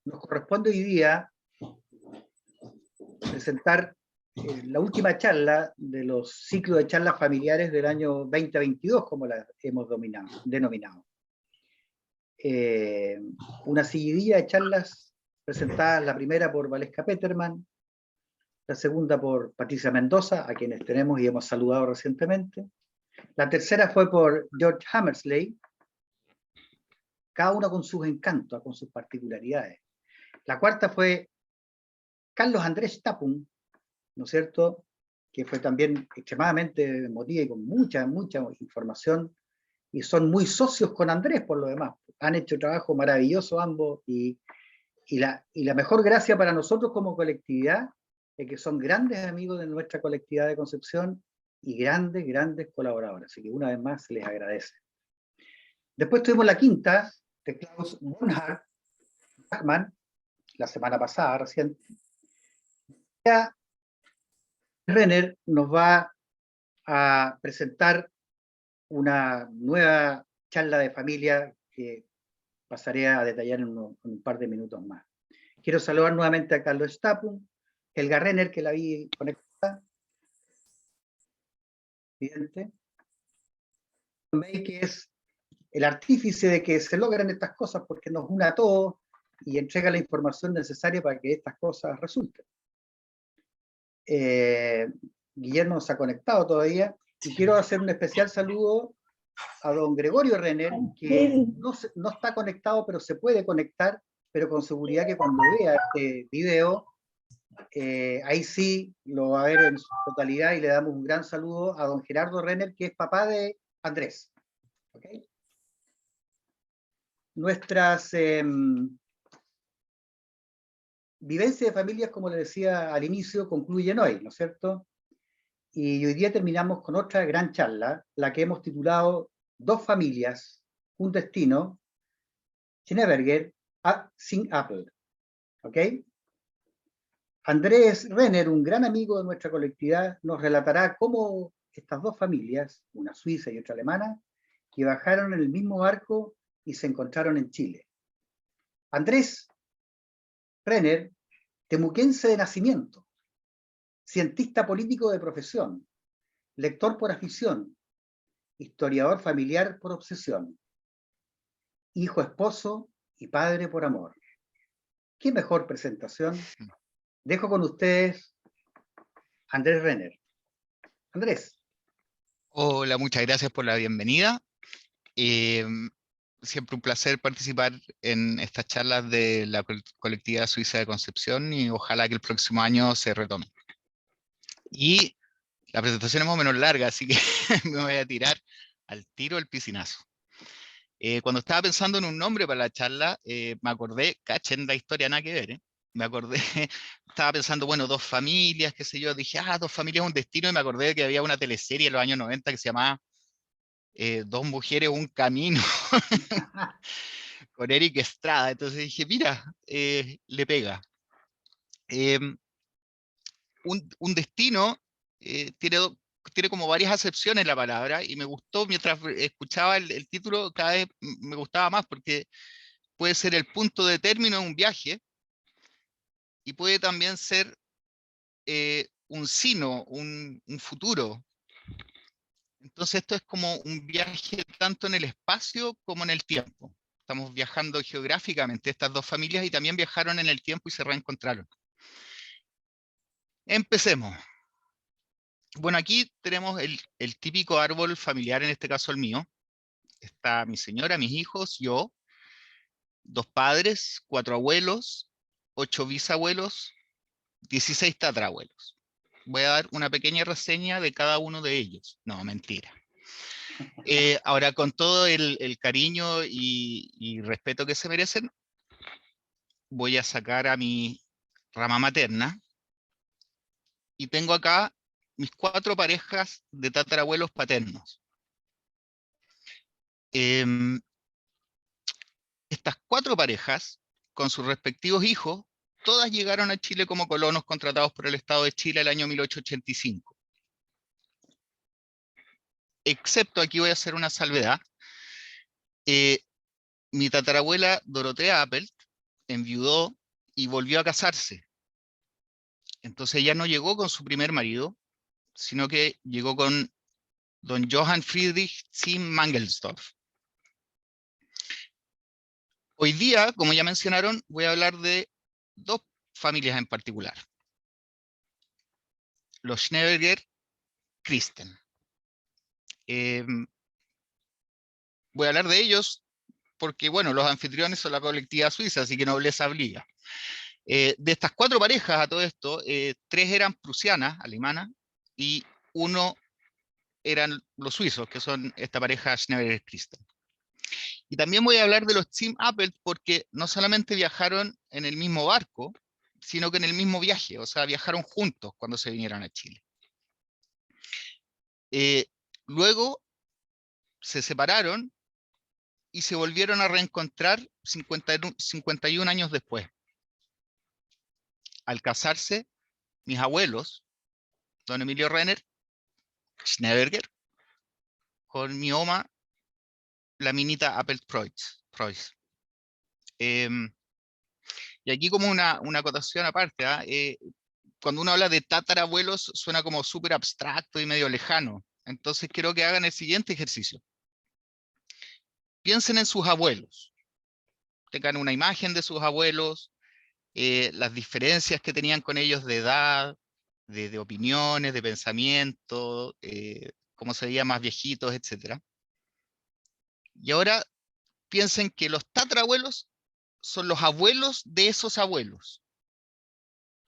Nos corresponde hoy día presentar la última charla de los ciclos de charlas familiares del año 2022, como la hemos denominado. Una seguidilla de charlas presentadas, la primera por Valesca Peterman, la segunda por Patricia Mendoza, a quienes tenemos y hemos saludado recientemente. La tercera fue por George Hammersley, cada uno con sus encantos, con sus particularidades. La cuarta fue Carlos Andrés Tapun, ¿no es cierto?, que fue también extremadamente emotiva y con mucha información, y son muy socios con Andrés por lo demás. Han hecho trabajo maravilloso ambos, y la mejor gracia para nosotros como colectividad es que son grandes amigos de nuestra colectividad de Concepción y grandes colaboradores, así que una vez más se les agradece. Después tuvimos la quinta de Klaus Bernhard Bachmann, la semana pasada recién. Renner nos va a presentar una nueva charla de familia que pasaré a detallar en un par de minutos más. Quiero saludar nuevamente a Carlos Stapun, Helga Renner, que la vi conectada, evidente, que es el artífice de que se logren estas cosas porque nos une a todos y entrega la información necesaria para que estas cosas resulten. Guillermo se ha conectado todavía, y quiero hacer un especial saludo a don Gregorio Renner, que no está conectado, pero se puede conectar, pero con seguridad que cuando vea este video, ahí sí lo va a ver en su totalidad, y le damos un gran saludo a don Gerardo Renner, que es papá de Andrés. ¿Okay? Nuestras vivencias de familias, como le decía al inicio, concluyen hoy, ¿no es cierto? Y hoy día terminamos con otra gran charla, la que hemos titulado Dos familias, un destino, Schneeberger sin Apple. ¿Ok? Andrés Renner, un gran amigo de nuestra colectividad, nos relatará cómo estas dos familias, una suiza y otra alemana, que bajaron en el mismo barco y se encontraron en Chile. Andrés Renner, temuquense de nacimiento, cientista político de profesión, lector por afición, historiador familiar por obsesión, hijo, esposo y padre por amor. ¿Qué mejor presentación? Dejo con ustedes Andrés Renner. Andrés. Hola, muchas gracias por la bienvenida. Siempre un placer participar en estas charlas de la colectividad suiza de Concepción, y ojalá que el próximo año se retome. Y la presentación es más o menos larga, así que me voy a tirar al tiro el piscinazo. Cuando estaba pensando en un nombre para la charla, me acordé, cachen la historia, nada que ver, me acordé, estaba pensando, bueno, dos familias, qué sé yo, dije, dos familias, un destino, y me acordé de que había una teleserie en los años 90 que se llamaba Dos mujeres, un camino, con Eric Estrada. Entonces dije, mira, le pega. Un destino tiene como varias acepciones la palabra, y me gustó mientras escuchaba el título, cada vez me gustaba más, porque puede ser el punto de término de un viaje, y puede también ser un sino, un futuro. Entonces esto es como un viaje tanto en el espacio como en el tiempo. Estamos viajando geográficamente estas dos familias, y también viajaron en el tiempo y se reencontraron. Empecemos. Bueno, aquí tenemos el típico árbol familiar, en este caso el mío. Está mi señora, mis hijos, yo, dos padres, 4 abuelos, 8 bisabuelos, 16 tatarabuelos. Voy a dar una pequeña reseña de cada uno de ellos. No, mentira. Ahora, con todo el cariño y respeto que se merecen, voy a sacar a mi rama materna, y tengo acá mis 4 parejas de tatarabuelos paternos. Estas 4 parejas, con sus respectivos hijos, todas llegaron a Chile como colonos contratados por el Estado de Chile el año 1885. Excepto, aquí voy a hacer una salvedad, mi tatarabuela Dorotea Appelt enviudó y volvió a casarse. Entonces ella no llegó con su primer marido, sino que llegó con don Johann Friedrich Zimm Mangelsdorff. Hoy día, como ya mencionaron, voy a hablar de dos familias en particular. Los Schneeberger Christen. Voy a hablar de ellos porque, bueno, los anfitriones son la colectividad suiza, así que nobleza obliga. De estas 4 parejas a todo esto, 3 eran prusianas, alemanas, y 1 eran los suizos, que son esta pareja Schneeberger-Christen. Y también voy a hablar de los Zimm Appelt porque no solamente viajaron en el mismo barco, sino que en el mismo viaje, o sea, viajaron juntos cuando se vinieron a Chile. Luego se separaron y se volvieron a reencontrar 51 años después. Al casarse, mis abuelos, don Emilio Renner Schneeberger, con mi oma, la minita Appelt-Preuss. Y aquí como una acotación aparte, cuando uno habla de tatarabuelos suena como súper abstracto y medio lejano. Entonces quiero que hagan el siguiente ejercicio. Piensen en sus abuelos. Tengan una imagen de sus abuelos, las diferencias que tenían con ellos de edad, de opiniones, de pensamiento, cómo se veían más viejitos, etc. Y ahora piensen que los tatarabuelos son los abuelos de esos abuelos.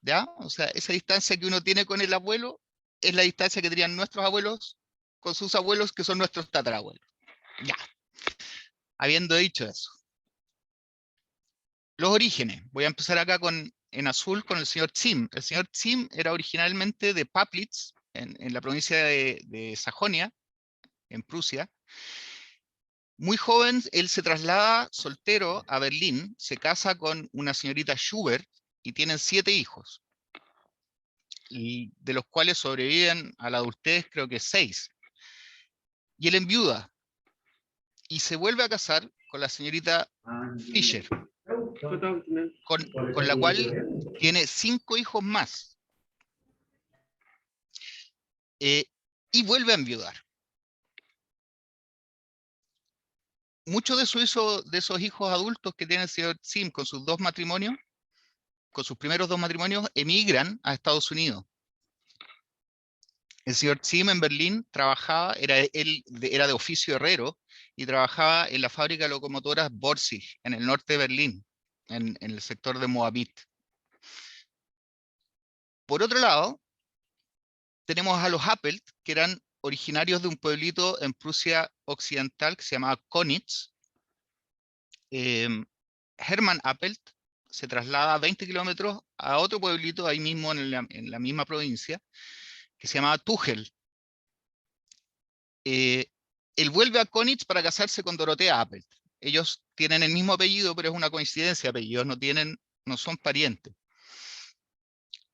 ¿Ya? O sea, esa distancia que uno tiene con el abuelo es la distancia que tenían nuestros abuelos con sus abuelos, que son nuestros tatarabuelos. Ya. Habiendo dicho eso. Los orígenes. Voy a empezar acá en azul con el señor Zimm. El señor Zimm era originalmente de Paplitz, en la provincia de Sajonia, en Prusia. Muy joven, él se traslada soltero a Berlín, se casa con una señorita Schubert y tienen 7 hijos. Y de los cuales sobreviven a la adultez creo que 6. Y él enviuda y se vuelve a casar con la señorita Fischer, con la cual tiene 5 hijos más. Y vuelve a enviudar. Muchos de esos hijos adultos que tiene el señor Zimm con sus 2 matrimonios, con sus primeros 2 matrimonios, emigran a Estados Unidos. El señor Zimm en Berlín trabajaba, era de oficio herrero, y trabajaba en la fábrica de locomotoras Borsig, en el norte de Berlín, en el sector de Moabit. Por otro lado, tenemos a los Appelt, que eran originarios de un pueblito en Prusia Occidental que se llamaba Konitz. Hermann Appelt se traslada 20 kilómetros a otro pueblito ahí mismo en la misma provincia, que se llamaba Tuchel. Él vuelve a Konitz para casarse con Dorotea Appelt. Ellos tienen el mismo apellido, pero es una coincidencia, apellidos no son parientes.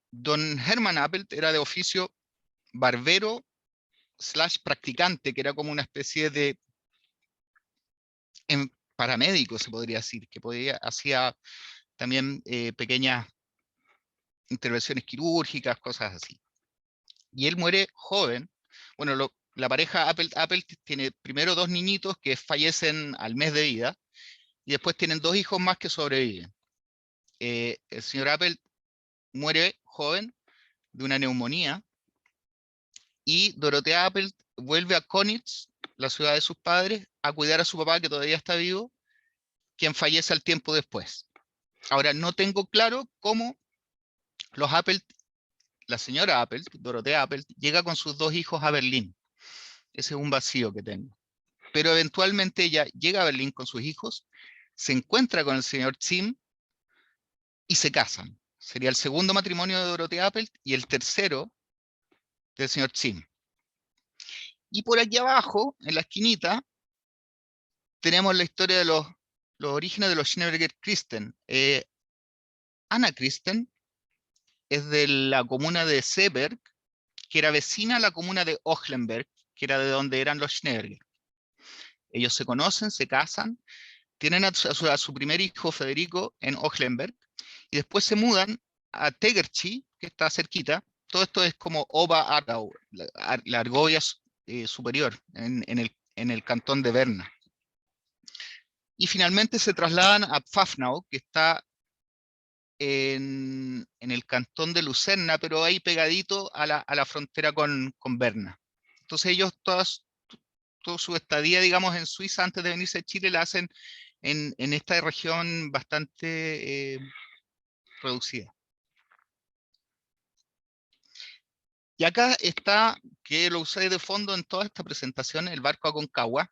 Don Hermann Appelt era de oficio barbero / practicante, que era como una especie de paramédico, se podría decir, que hacía también pequeñas intervenciones quirúrgicas, cosas así. Y él muere joven. Bueno, la pareja Appelt tiene primero 2 niñitos que fallecen al mes de vida, y después tienen 2 hijos más que sobreviven. El señor Appelt muere joven de una neumonía, y Dorotea Appelt vuelve a Konitz, la ciudad de sus padres, a cuidar a su papá, que todavía está vivo, quien fallece al tiempo después. Ahora, no tengo claro cómo los Appelt, la señora Appelt, Dorotea Appelt, llega con sus 2 hijos a Berlín. Ese es un vacío que tengo. Pero eventualmente ella llega a Berlín con sus hijos, se encuentra con el señor Zimm y se casan. Sería el segundo matrimonio de Dorotea Appelt y el tercero del señor Zimm. Y por aquí abajo, en la esquinita, tenemos la historia de los orígenes de los Schneeberger Christen. Anna Christen es de la comuna de Seeberg, que era vecina a la comuna de Ochlenberg, que era de donde eran los Schneeberger. Ellos se conocen, se casan, tienen a su primer hijo Federico en Ochlenberg, y después se mudan a Tegernsee, que está cerquita. Todo esto es como Ober-Aargau, la Argovia superior, en el cantón de Berna. Y finalmente se trasladan a Pfaffenau, que está en el cantón de Lucerna, pero ahí pegadito a la frontera con Berna. Entonces ellos toda su estadía, digamos, en Suiza antes de venirse a Chile la hacen en esta región bastante reducida. Y acá está, que lo usé de fondo en toda esta presentación, el barco Aconcagua,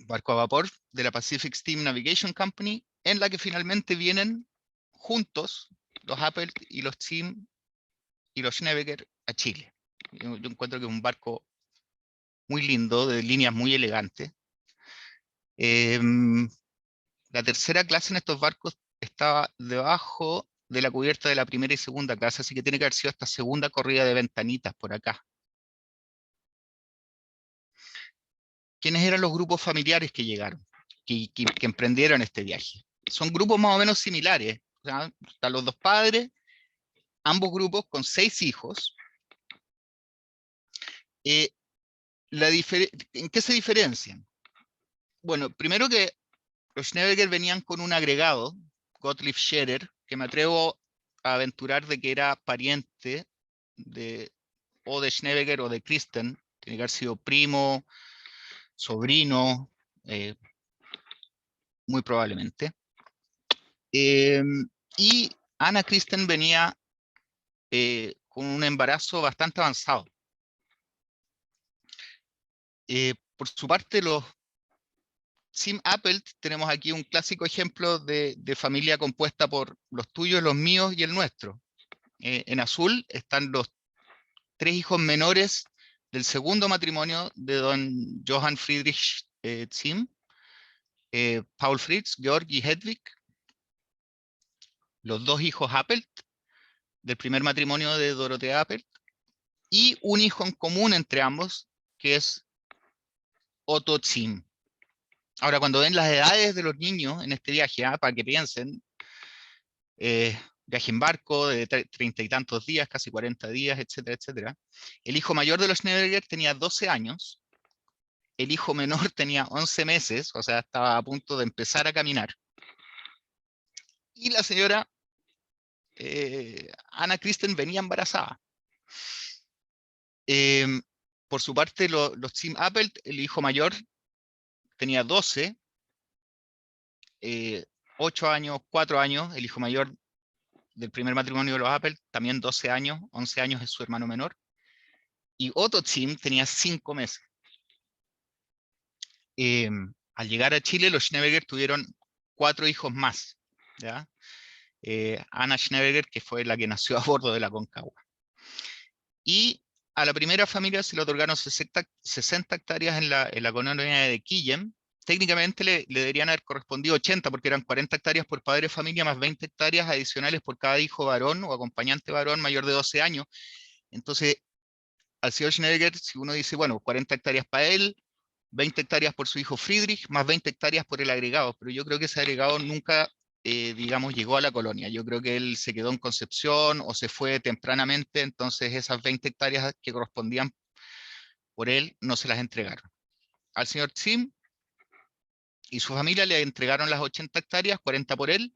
barco a vapor de la Pacific Steam Navigation Company, en la que finalmente vienen juntos los Appelt y los Steam y los Schnebelger a Chile. Yo encuentro que es un barco muy lindo, de líneas muy elegantes. La tercera clase en estos barcos estaba debajo de la cubierta de la primera y segunda clase, así que tiene que haber sido esta segunda corrida de ventanitas por acá. ¿Quiénes eran los grupos familiares que llegaron, que emprendieron este viaje? Son grupos más o menos similares. O sea, están los dos padres, ambos grupos con 6 hijos. ¿En qué se diferencian? Bueno, primero que los Schnebelger venían con un agregado, Gottlieb Scherer, que me atrevo a aventurar de que era pariente o de Schnebelger o de Christen, tiene que haber sido primo, sobrino, muy probablemente. Y Anna Christen venía con un embarazo bastante avanzado. Por su parte, los Sim Appelt, tenemos aquí un clásico ejemplo de familia compuesta por los tuyos, los míos y el nuestro. En azul están los 3 hijos menores del segundo matrimonio de don Johann Friedrich Zim, Paul Fritz, Georg y Hedwig, los 2 hijos Appelt del primer matrimonio de Dorothea Appelt, y un hijo en común entre ambos, que es Otto Zim. Ahora, cuando ven las edades de los niños en este viaje, para que piensen, viaje en barco de 30 y tantos días, casi 40 días, etcétera, etcétera. El hijo mayor de los Schnebelger tenía 12 años, el hijo menor tenía 11 meses, o sea, estaba a punto de empezar a caminar. Y la señora Anna Christen venía embarazada. Por su parte, los Zim Appelt, el hijo mayor, tenía 12, 8 años, 4 años, el hijo mayor del primer matrimonio de los Appelt, también 12 años, 11 años es su hermano menor. Y Otto Zim tenía 5 meses. Al llegar a Chile, los Schnebelger tuvieron 4 hijos más, ¿ya? Anna Schnebelger, que fue la que nació a bordo de la Aconcagua. Y a la primera familia se le otorgaron 60 hectáreas en la colonia de Quillem. Técnicamente le deberían haber correspondido 80, porque eran 40 hectáreas por padre de familia, más 20 hectáreas adicionales por cada hijo varón o acompañante varón mayor de 12 años. Entonces, al señor Schnebelger, si uno dice, bueno, 40 hectáreas para él, 20 hectáreas por su hijo Friedrich, más 20 hectáreas por el agregado, pero yo creo que ese agregado nunca, digamos, llegó a la colonia. Yo creo que él se quedó en Concepción o se fue tempranamente, entonces esas 20 hectáreas que correspondían por él no se las entregaron. Al señor Zim y su familia le entregaron las 80 hectáreas, 40 por él,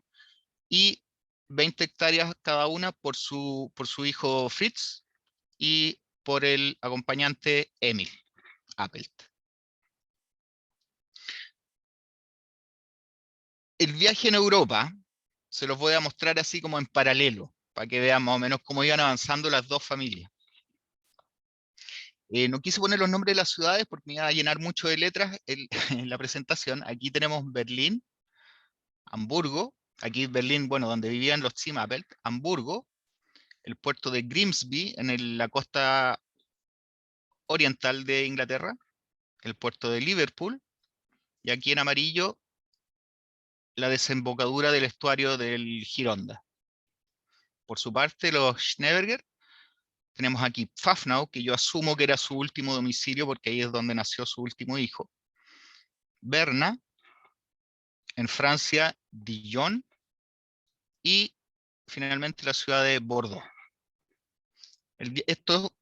y 20 hectáreas cada una por su hijo Fritz y por el acompañante Emil Appelt. El viaje en Europa se los voy a mostrar así como en paralelo, para que vean más o menos cómo iban avanzando las dos familias. No quise poner los nombres de las ciudades porque me iba a llenar mucho de letras en la presentación. Aquí tenemos Berlín, Hamburgo, aquí Berlín, bueno, donde vivían los Zimmapelt, Hamburgo, el puerto de Grimsby en la costa oriental de Inglaterra, el puerto de Liverpool, y aquí en amarillo la desembocadura del estuario del Gironda. Por su parte, los Schnebelger, tenemos aquí Pfaffenau, que yo asumo que era su último domicilio porque ahí es donde nació su último hijo. Berna, en Francia, Dijon, y finalmente la ciudad de Bordeaux. Esto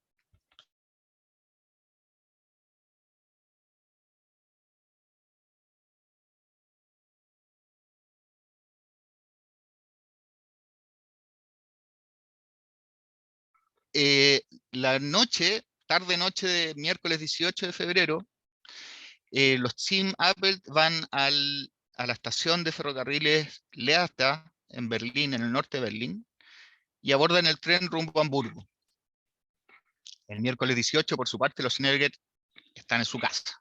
la noche, tarde noche de miércoles 18 de febrero, los Team Apple van a la estación de ferrocarriles Leatha en Berlín, en el norte de Berlín, y abordan el tren rumbo a Hamburgo. El miércoles 18, por su parte, los Schneeberger están en su casa.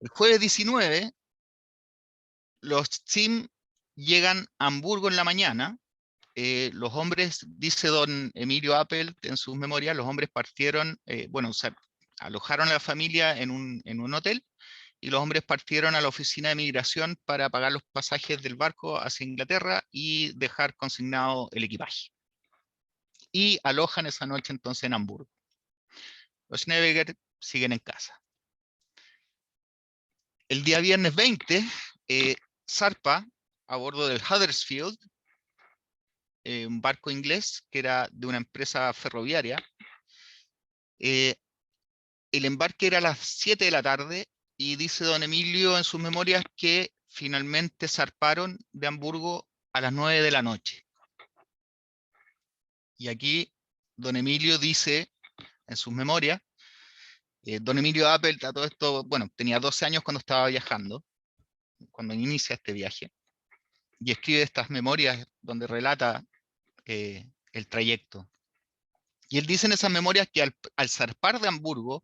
El jueves 19, los Team llegan a Hamburgo en la mañana. Los hombres, dice don Emilio Appelt en sus memorias, los hombres partieron, bueno, se alojaron a la familia en un hotel, y los hombres partieron a la oficina de migración para pagar los pasajes del barco hacia Inglaterra y dejar consignado el equipaje. Y alojan esa noche entonces en Hamburgo. Los Schneeberger siguen en casa. El día viernes 20, zarpa a bordo del Huddersfield, un barco inglés que era de una empresa ferroviaria. El embarque era a las 7 de la tarde y dice don Emilio en sus memorias que finalmente zarparon de Hamburgo a las 9 de la noche. Y aquí don Emilio dice en sus memorias, don Emilio Appelt a todo esto, bueno, tenía 12 años cuando estaba viajando, cuando inicia este viaje, y escribe estas memorias donde relata el trayecto. Y él dice en esas memorias que al zarpar de Hamburgo,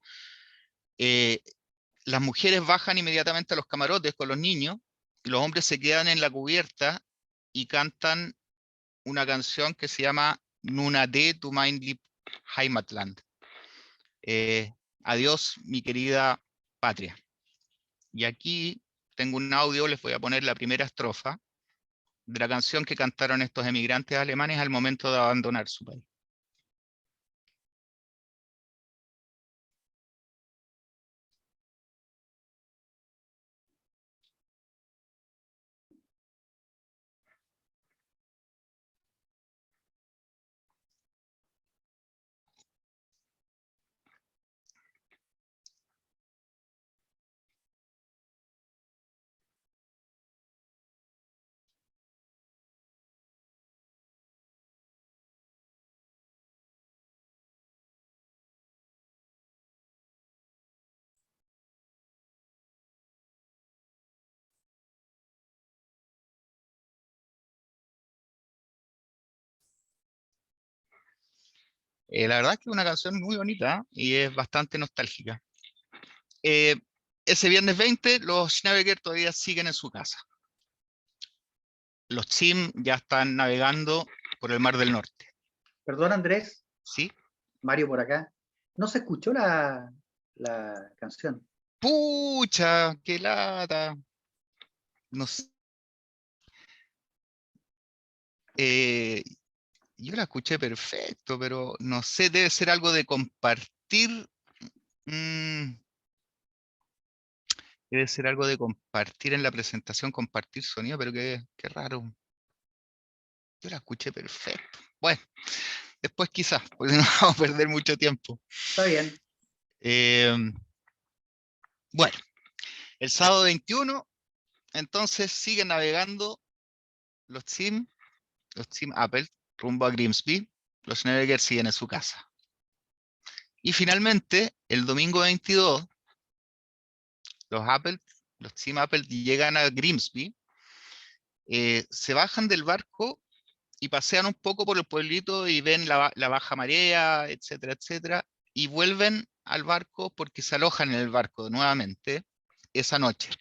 las mujeres bajan inmediatamente a los camarotes con los niños, y los hombres se quedan en la cubierta y cantan una canción que se llama Nunade to mein lieb Heimatland. Adiós, mi querida patria. Y aquí tengo un audio, les voy a poner la primera estrofa de la canción que cantaron estos emigrantes alemanes al momento de abandonar su país. La verdad es que es una canción muy bonita y es bastante nostálgica. Ese viernes 20, los Schneeberger todavía siguen en su casa. Los Chim ya están navegando por el Mar del Norte. Perdón, Andrés, ¿Sí? Mario por acá. No se escuchó la canción. ¡Pucha! ¡Qué lata! No sé. Yo la escuché perfecto, pero no sé, debe ser algo de compartir. mm, Debe ser algo de compartir en la presentación, compartir sonido, pero qué raro. Yo la escuché perfecto. Bueno, después quizás, porque no vamos a perder mucho tiempo. Está bien. Bueno, el sábado 21, entonces siguen navegando los Team Apple rumbo a Grimsby. Los Schneeberger siguen en su casa. Y finalmente, el domingo 22, los Team Apple llegan a Grimsby, se bajan del barco y pasean un poco por el pueblito y ven la baja marea, etcétera, etcétera, y vuelven al barco porque se alojan en el barco nuevamente esa noche.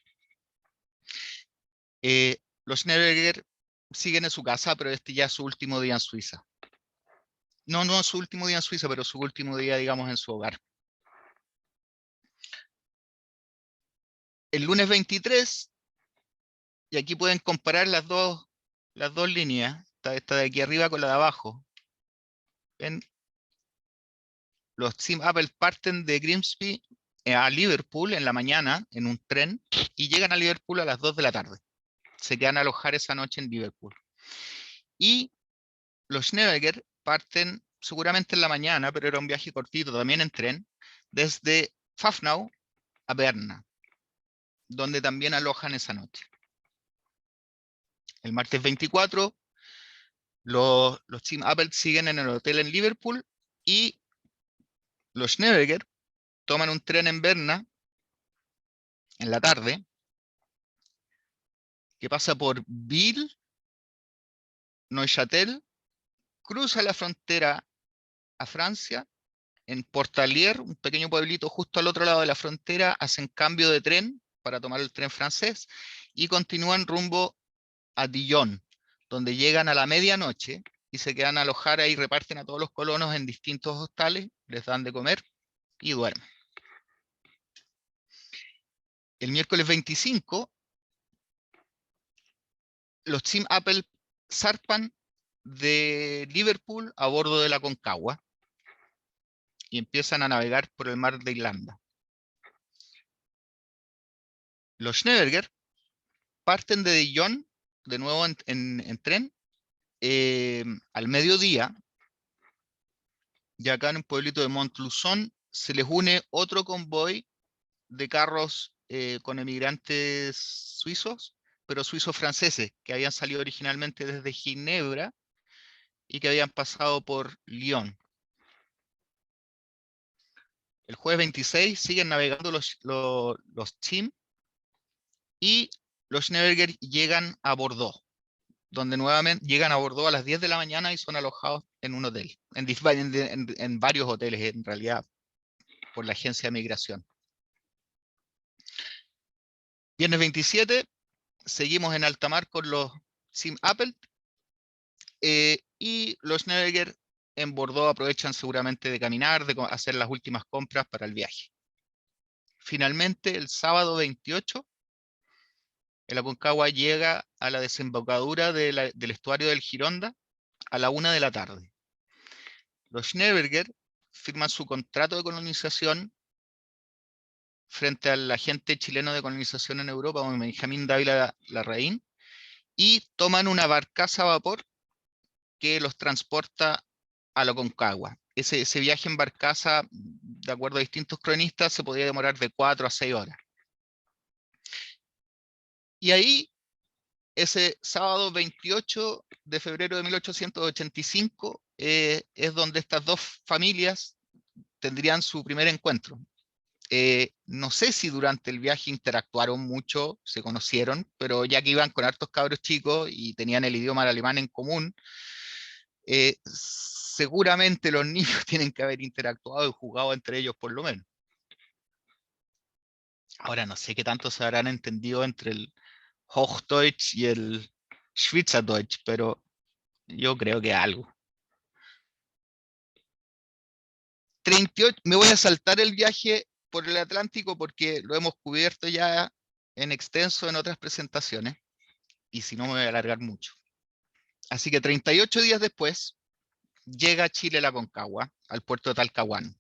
Los Schneeberger siguen en su casa, pero este ya es su último día en Suiza. No es su último día en Suiza, pero su último día, digamos, en su hogar. El lunes 23, y aquí pueden comparar las dos líneas, esta de aquí arriba con la de abajo. ¿Ven? Los Team Apple parten de Grimsby a Liverpool en la mañana en un tren y llegan a Liverpool a las 2 de la tarde. Se quedan a alojar esa noche en Liverpool. Y los Schnellberger parten seguramente en la mañana, pero era un viaje cortito, también en tren, desde Pfaffenau a Berna, donde también alojan esa noche. El martes 24, los Team Apple siguen en el hotel en Liverpool y los Schnellberger toman un tren en Berna en la tarde que pasa por Ville, Neuchâtel, cruza la frontera a Francia, en Portalier, un pequeño pueblito justo al otro lado de la frontera, hacen cambio de tren para tomar el tren francés y continúan rumbo a Dijon, donde llegan a la medianoche y se quedan a alojar ahí, reparten a todos los colonos en distintos hostales, les dan de comer y duermen. El miércoles 25, los Team Apple zarpan de Liverpool a bordo de la Concagua y empiezan a navegar por el mar de Irlanda. Los Schnellberger parten de Dijon de nuevo en tren al mediodía, y acá en un pueblito de Montluçon se les une otro convoy de carros con emigrantes suizos, pero suizos franceses, que habían salido originalmente desde Ginebra y que habían pasado por Lyon. El jueves 26 siguen navegando los Team y los Schnellberger llegan a Bordeaux, donde nuevamente llegan a Bordeaux a las 10 de la mañana y son alojados en un hotel, en varios hoteles en realidad, por la agencia de migración. Viernes 27, seguimos en alta mar con los Team Apple y los Schnellberger en Bordeaux aprovechan seguramente de caminar, de hacer las últimas compras para el viaje. Finalmente, el sábado 28, el Aconcagua llega a la desembocadura del estuario del Gironda a la 1 de la tarde. Los Schnellberger firman su contrato de colonización frente al agente chileno de colonización en Europa, Benjamín Dávila Larraín, y toman una barcaza a vapor que los transporta a la Aconcagua. Ese viaje en barcaza, de acuerdo a distintos cronistas, se podía demorar de 4 a 6 horas. Y ahí, ese sábado 28 de febrero de 1885, es donde estas dos familias tendrían su primer encuentro. No sé si durante el viaje interactuaron mucho, se conocieron, pero ya que iban con hartos cabros chicos y tenían el idioma alemán en común, seguramente los niños tienen que haber interactuado y jugado entre ellos por lo menos. Ahora no sé qué tanto se habrán entendido entre el Hochdeutsch y el Schweizerdeutsch, pero yo creo que algo. 38, me voy a saltar el viaje por el Atlántico porque lo hemos cubierto ya en extenso en otras presentaciones, y si no me voy a alargar mucho. Así que 38 días después, llega a Chile la Concagua, al puerto de Talcahuano.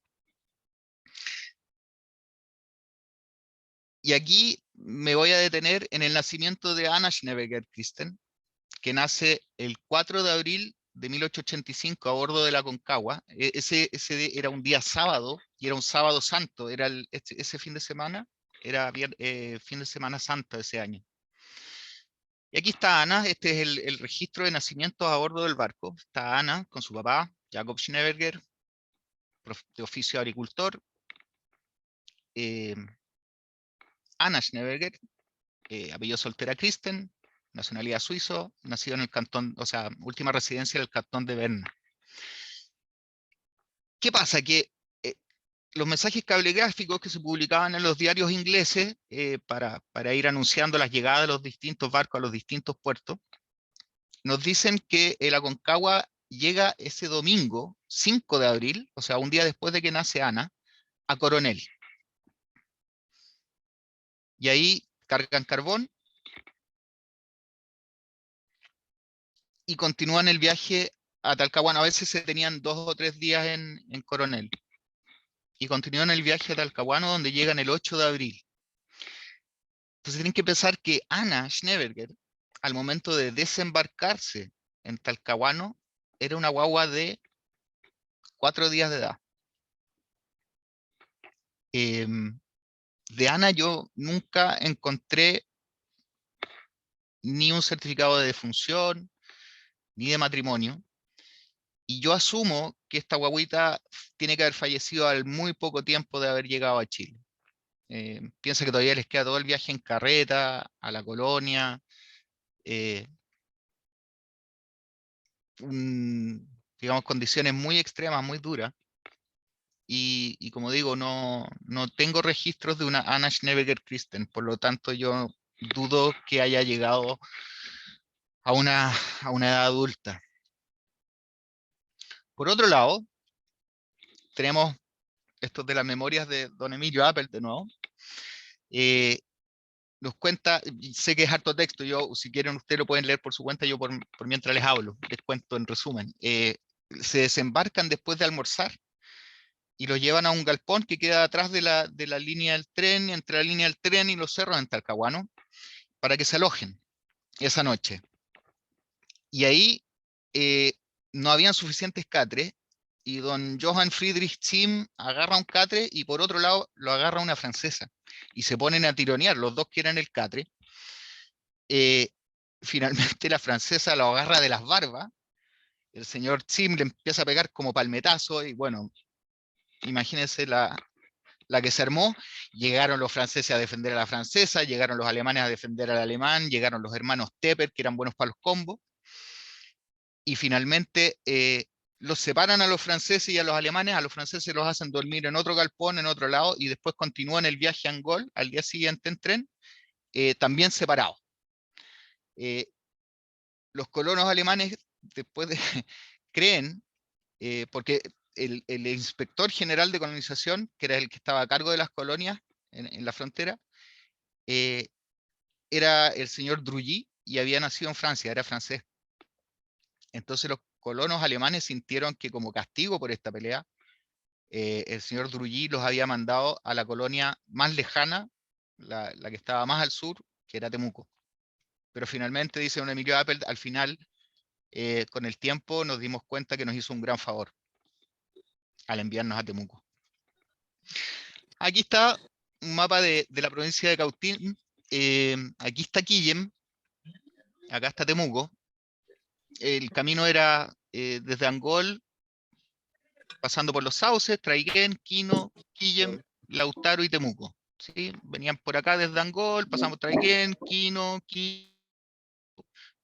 Y aquí me voy a detener en el nacimiento de Anna Schnellberger Christen, que nace el 4 de abril de 1885 a bordo de la Concagua. Ese era un día sábado, y era un sábado santo, era ese fin de semana, era fin de semana santa de ese año. Y aquí está Ana, este es el registro de nacimientos a bordo del barco. Está Ana con su papá, Jacob Schnellberger, de oficio agricultor. Anna Schnellberger, apellido soltera Christen, nacionalidad suizo, nacido en el cantón, o sea, última residencia del cantón de Berna. ¿Qué pasa? Que los mensajes cablegráficos que se publicaban en los diarios ingleses para ir anunciando las llegadas de los distintos barcos a los distintos puertos, nos dicen que el Aconcagua llega ese domingo, 5 de abril, o sea, un día después de que nace Ana, a Coronel. Y ahí cargan carbón y continúan el viaje a Talcahuano. A veces se tenían 2 o 3 días en Coronel. y continúan el viaje a Talcahuano, donde llegan el 8 de abril. Entonces tienen que pensar que Anna Schneeberger, al momento de desembarcarse en Talcahuano, era una guagua de 4 días de edad. De Ana yo nunca encontré ni un certificado de defunción, ni de matrimonio, y yo asumo que esta guaguita tiene que haber fallecido al muy poco tiempo de haber llegado a Chile. Piensa que todavía les queda todo el viaje en carreta, a la colonia, eh, digamos, condiciones muy extremas, muy duras. Y como digo, no tengo registros de una Anna Schneeberger Christen, por lo tanto yo dudo que haya llegado a una edad adulta. Por otro lado, tenemos esto de las memorias de don Emilio Appelt de nuevo. Nos cuenta, sé que es harto texto, yo si quieren ustedes lo pueden leer por su cuenta, yo por mientras les hablo, les cuento en resumen. Se desembarcan después de almorzar y los llevan a un galpón que queda atrás de la línea del tren, entre la línea del tren y los cerros en Talcahuano, para que se alojen esa noche. Y ahí no habían suficientes catres, y don Johann Friedrich Zimm agarra un catre y por otro lado lo agarra una francesa. Y se ponen a tironear, los dos quieren el catre. Finalmente la francesa lo agarra de las barbas, el señor Zimm le empieza a pegar como palmetazo, y bueno, imagínense la que se armó. Llegaron los franceses a defender a la francesa, llegaron los alemanes a defender al alemán, llegaron los hermanos Tepper, que eran buenos para los combos, y finalmente los separan a los franceses y a los alemanes. A los franceses los hacen dormir en otro galpón, en otro lado, y después continúan el viaje a Angol al día siguiente en tren, también separados. Los colonos alemanes después creen, porque el inspector general de colonización, que era el que estaba a cargo de las colonias en la frontera, era el señor Drully y había nacido en Francia, era francés. Entonces los colonos alemanes sintieron que como castigo por esta pelea, el señor Drully los había mandado a la colonia más lejana, la que estaba más al sur, que era Temuco. Pero finalmente, dice don Emilio Appelt, al final, con el tiempo nos dimos cuenta que nos hizo un gran favor al enviarnos a Temuco. Aquí está un mapa de la provincia de Cautín. Aquí está Quillem, acá está Temuco. El camino era desde Angol, pasando por los sauces, Traiguén, Quino, Quillem, Lautaro y Temuco. ¿Sí? Venían por acá desde Angol, pasamos Traiguén, Quino,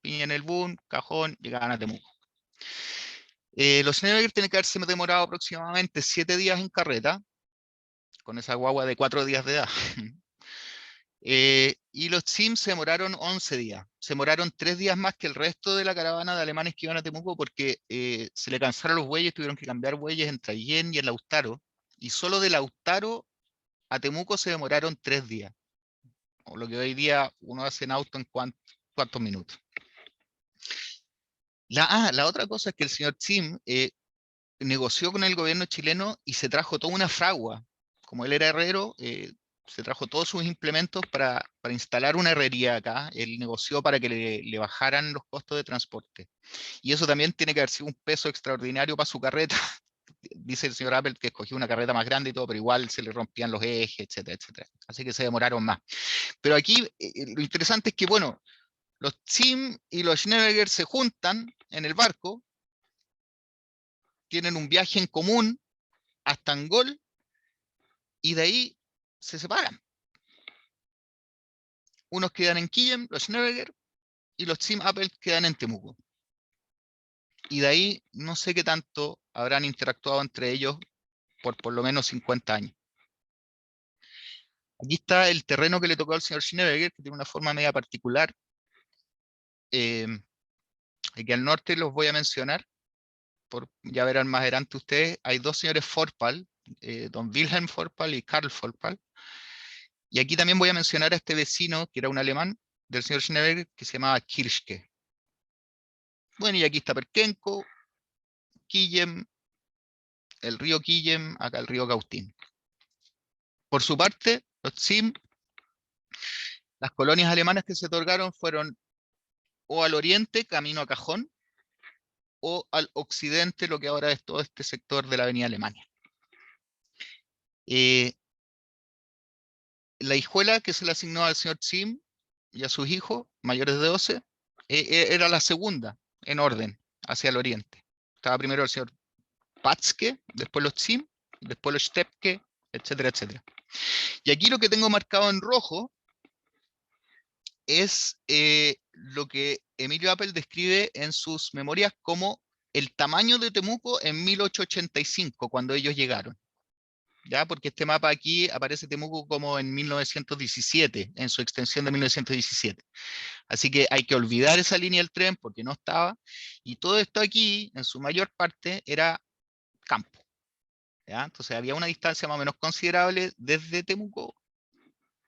Piña en el Bun, Cajón, llegaban a Temuco. Los Schneeberger tienen que haberse demorado aproximadamente 7 días en carreta, con esa guagua de 4 días de edad. Y los Zimm se demoraron 11 días. Se demoraron 3 días más que el resto de la caravana de alemanes que iban a Temuco, porque se le cansaron los bueyes, tuvieron que cambiar bueyes en Traiguén y en Lautaro. Y solo de Lautaro a Temuco se demoraron 3 días. O lo que hoy día uno hace en auto en cuántos minutos. La otra cosa es que el señor Zimm negoció con el gobierno chileno y se trajo toda una fragua. Como él era herrero, se trajo todos sus implementos para instalar una herrería acá. Él negoció para que le bajaran los costos de transporte. Y eso también tiene que haber sido un peso extraordinario para su carreta. Dice el señor Appelt que escogió una carreta más grande y todo, pero igual se le rompían los ejes, etcétera, etcétera. Así que se demoraron más. Pero aquí lo interesante es que, bueno, los Zimm y los Schneeberger se juntan en el barco, tienen un viaje en común hasta Angol, y de ahí se separan. Unos quedan en Quillem, los Schneeberger, y los Zimm Appelt quedan en Temuco. Y de ahí no sé qué tanto habrán interactuado entre ellos por lo menos 50 años. Aquí está el terreno que le tocó al señor Schneeberger, que tiene una forma media particular. Aquí al norte los voy a mencionar, ya verán más adelante ustedes. Hay dos señores Forpal, don Wilhelm Forpal y Karl Forpal. Y aquí también voy a mencionar a este vecino, que era un alemán, del señor Schneeberger, que se llamaba Kirschke. Bueno, y aquí está Perkenko, Quillem, el río Quillem, acá el río Cautín. Por su parte, los Tzim, las colonias alemanas que se otorgaron fueron o al oriente, camino a Cajón, o al occidente, lo que ahora es todo este sector de la avenida Alemania. La hijuela que se le asignó al señor Tzim y a sus hijos, mayores de 12, era la segunda en orden hacia el oriente. Estaba primero el señor Patzke, después los Tzim, después los Stepke, etcétera, etcétera. Y aquí lo que tengo marcado en rojo es lo que Emilio Apple describe en sus memorias como el tamaño de Temuco en 1885, cuando ellos llegaron. ¿Ya? Porque este mapa aquí aparece Temuco como en 1917, en su extensión de 1917. Así que hay que olvidar esa línea del tren porque no estaba. Y todo esto aquí, en su mayor parte, era campo. ¿Ya? Entonces había una distancia más o menos considerable desde Temuco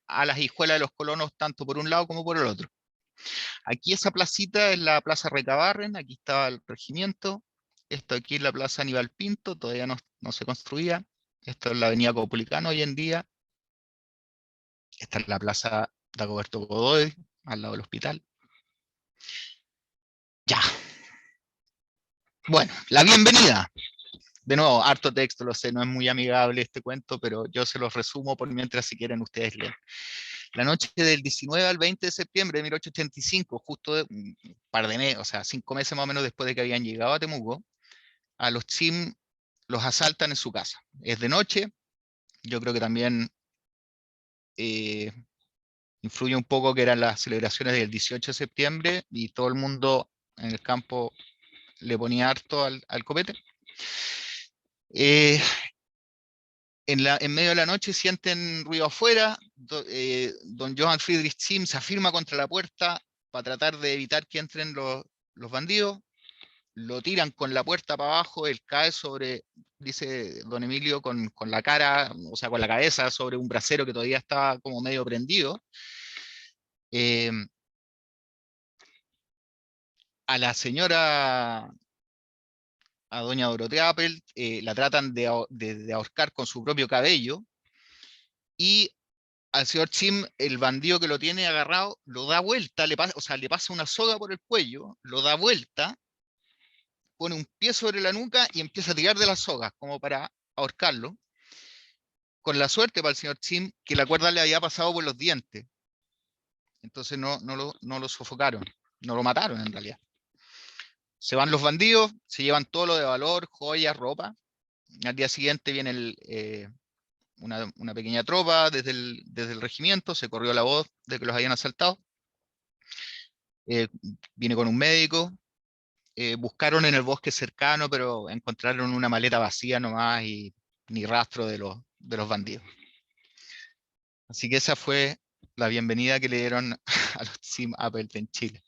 a las hijuelas de los colonos, tanto por un lado como por el otro. Aquí esa placita es la Plaza Recabarren, aquí estaba el regimiento. Esto aquí es la Plaza Aníbal Pinto, todavía no se construía. Esto es la Avenida Copulicano hoy en día. Esta es la Plaza Dagoberto Godoy, al lado del hospital. Ya. Bueno, la bienvenida. De nuevo, harto texto, lo sé, no es muy amigable este cuento, pero yo se los resumo por mientras si quieren ustedes leer. La noche del 19 al 20 de septiembre de 1885, justo un par de meses, o sea, 5 meses más o menos después de que habían llegado a Temuco, a los Tzim los asaltan en su casa. Es de noche, yo creo que también influye un poco que eran las celebraciones del 18 de septiembre y todo el mundo en el campo le ponía harto al copete. En medio de la noche sienten ruido afuera, don Johann Friedrich Tzim se afirma contra la puerta para tratar de evitar que entren los bandidos, lo tiran con la puerta para abajo, él cae sobre, dice don Emilio, con la cara, o sea, con la cabeza sobre un brasero que todavía estaba como medio prendido. A la señora, a doña Dorotea Appel, la tratan de ahorcar con su propio cabello, y al señor Tzim, el bandido que lo tiene agarrado, lo da vuelta, le pasa una soga por el cuello, lo da vuelta, pone un pie sobre la nuca y empieza a tirar de las sogas, como para ahorcarlo, con la suerte para el señor Tzim que la cuerda le había pasado por los dientes. Entonces no lo sofocaron, no lo mataron en realidad. Se van los bandidos, se llevan todo lo de valor, joyas, ropa. Al día siguiente viene una pequeña tropa desde el regimiento, se corrió la voz de que los habían asaltado. Viene con un médico, buscaron en el bosque cercano, pero encontraron una maleta vacía nomás y ni rastro de los bandidos. Así que esa fue la bienvenida que le dieron a los Tzim Appel en Chile.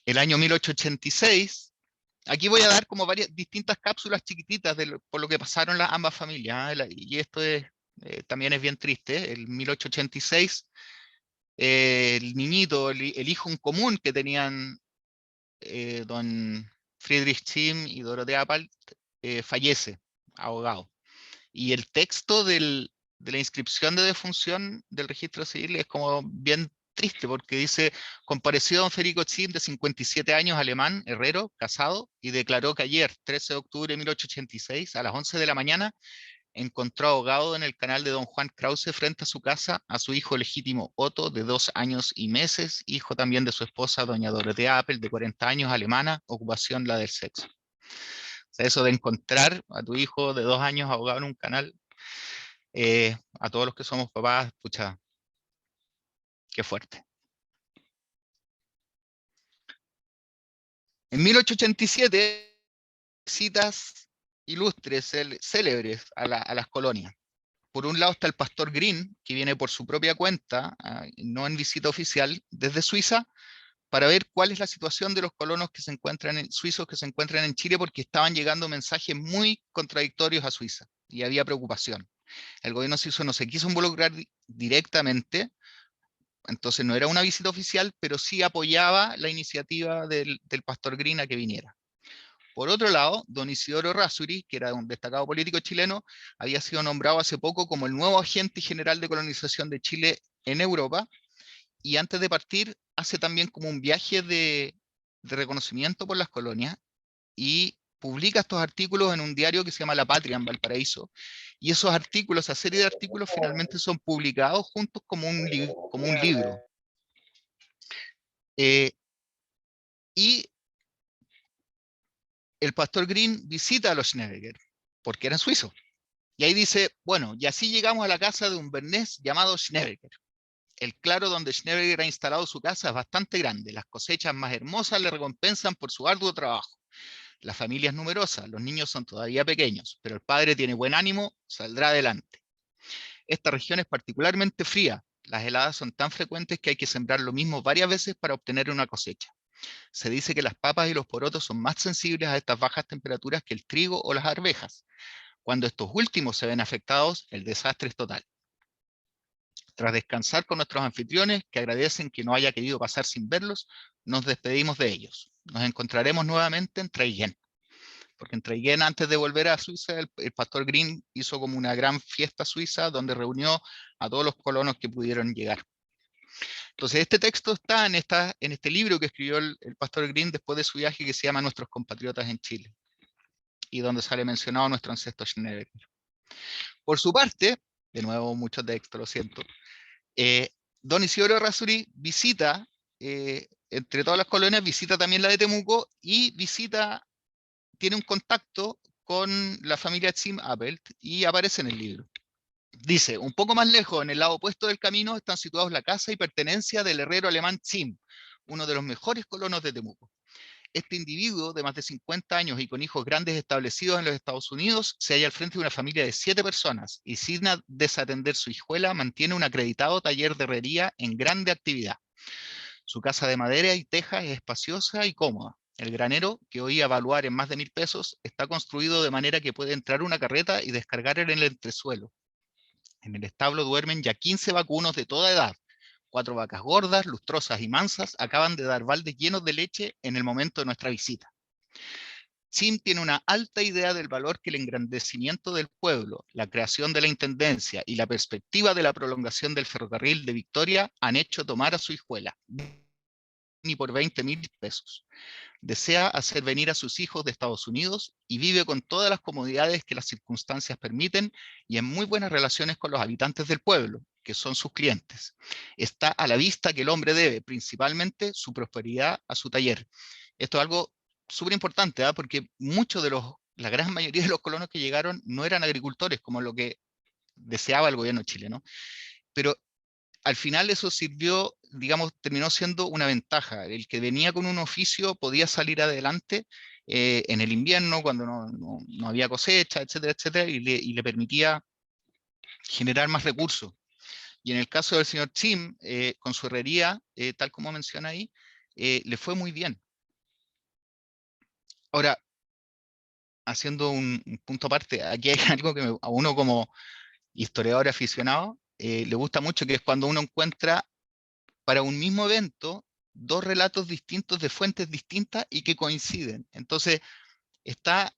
El año 1886, aquí voy a dar como varias distintas cápsulas chiquititas por lo que pasaron las ambas familias, y esto también es bien triste. El 1886, el niñito, el hijo en común que tenían don Friedrich Tzim y Dorothea Appel, fallece ahogado. Y el texto de la inscripción de defunción del registro civil es como bien triste, porque dice: compareció don Federico Tzim, de 57 años, alemán, herrero, casado, y declaró que ayer, 13 de octubre de 1886, a las 11 de la mañana, encontró ahogado en el canal de don Juan Krause, frente a su casa, a su hijo legítimo Otto, de 2 años y meses, hijo también de su esposa doña Dorothea Appel, de 40 años, alemana, ocupación la del sexo. O sea, eso de encontrar a tu hijo de 2 años ahogado en un canal, a todos los que somos papás, pucha, qué fuerte. En 1887, citas ilustres, célebres a las colonias. Por un lado está el pastor Green, que viene por su propia cuenta, no en visita oficial, desde Suiza, para ver cuál es la situación de los colonos que se encuentran suizos que se encuentran en Chile, porque estaban llegando mensajes muy contradictorios a Suiza y había preocupación. El gobierno suizo no se quiso involucrar directamente, entonces no era una visita oficial, pero sí apoyaba la iniciativa del pastor Green a que viniera. Por otro lado, don Isidoro Errázuriz, que era un destacado político chileno, había sido nombrado hace poco como el nuevo agente general de colonización de Chile en Europa, y antes de partir hace también como un viaje de reconocimiento por las colonias, y publica estos artículos en un diario que se llama La Patria en Valparaíso, y esos artículos, esa serie de artículos finalmente son publicados juntos como un libro. Y el pastor Green visita a los Schneeberger, porque eran suizos. Y ahí dice, bueno, y así llegamos a la casa de un bernés llamado Schneeberger. El claro donde Schneeberger ha instalado su casa es bastante grande. Las cosechas más hermosas le recompensan por su arduo trabajo. La familia es numerosa, los niños son todavía pequeños, pero el padre tiene buen ánimo, saldrá adelante. Esta región es particularmente fría. Las heladas son tan frecuentes que hay que sembrar lo mismo varias veces para obtener una cosecha. Se dice que las papas y los porotos son más sensibles a estas bajas temperaturas que el trigo o las arvejas. Cuando estos últimos se ven afectados, el desastre es total. Tras descansar con nuestros anfitriones, que agradecen que no haya querido pasar sin verlos, nos despedimos de ellos. Nos encontraremos nuevamente en Traiguén. Porque en Traiguén, antes de volver a Suiza, el pastor Green hizo como una gran fiesta suiza donde reunió a todos los colonos que pudieron llegar. Entonces, este texto está en este libro que escribió el pastor Green después de su viaje, que se llama Nuestros compatriotas en Chile, y donde sale mencionado nuestro ancestro Schneeberger. Por su parte, de nuevo mucho texto, lo siento, don Isidoro Errázuriz visita, entre todas las colonias, visita también la de Temuco y tiene un contacto con la familia Zimm-Appelt y aparece en el libro. Dice, un poco más lejos, en el lado opuesto del camino, están situados la casa y pertenencia del herrero alemán Zimm, uno de los mejores colonos de Temuco. Este individuo de más de 50 años y con hijos grandes establecidos en los Estados Unidos se halla al frente de una familia de 7 personas y sin desatender su hijuela mantiene un acreditado taller de herrería en grande actividad. Su casa de madera y teja es espaciosa y cómoda. El granero, que hoy evaluar en más de 1.000 pesos, está construido de manera que puede entrar una carreta y descargar en el entresuelo. En el establo duermen ya 15 vacunos de toda edad. 4 vacas gordas, lustrosas y mansas acaban de dar baldes llenos de leche en el momento de nuestra visita. Zimm tiene una alta idea del valor que el engrandecimiento del pueblo, la creación de la intendencia y la perspectiva de la prolongación del ferrocarril de Victoria han hecho tomar a su hijuela, ni por 20.000 pesos. Desea hacer venir a sus hijos de Estados Unidos y vive con todas las comodidades que las circunstancias permiten y en muy buenas relaciones con los habitantes del pueblo, que son sus clientes. Está a la vista que el hombre debe principalmente su prosperidad a su taller. Esto es algo súper importante, ¿eh? Porque la gran mayoría de los colonos que llegaron no eran agricultores, como lo que deseaba el gobierno chileno, pero al final eso sirvió, digamos, terminó siendo una ventaja. El que venía con un oficio podía salir adelante en el invierno, cuando no había cosecha, etcétera, etcétera, y le permitía generar más recursos. Y en el caso del señor Zimm, con su herrería, tal como menciona ahí, le fue muy bien. Ahora, haciendo un punto aparte, aquí hay algo que a uno como historiador aficionado le gusta mucho, que es cuando uno encuentra para un mismo evento dos relatos distintos de fuentes distintas y que coinciden. Entonces, está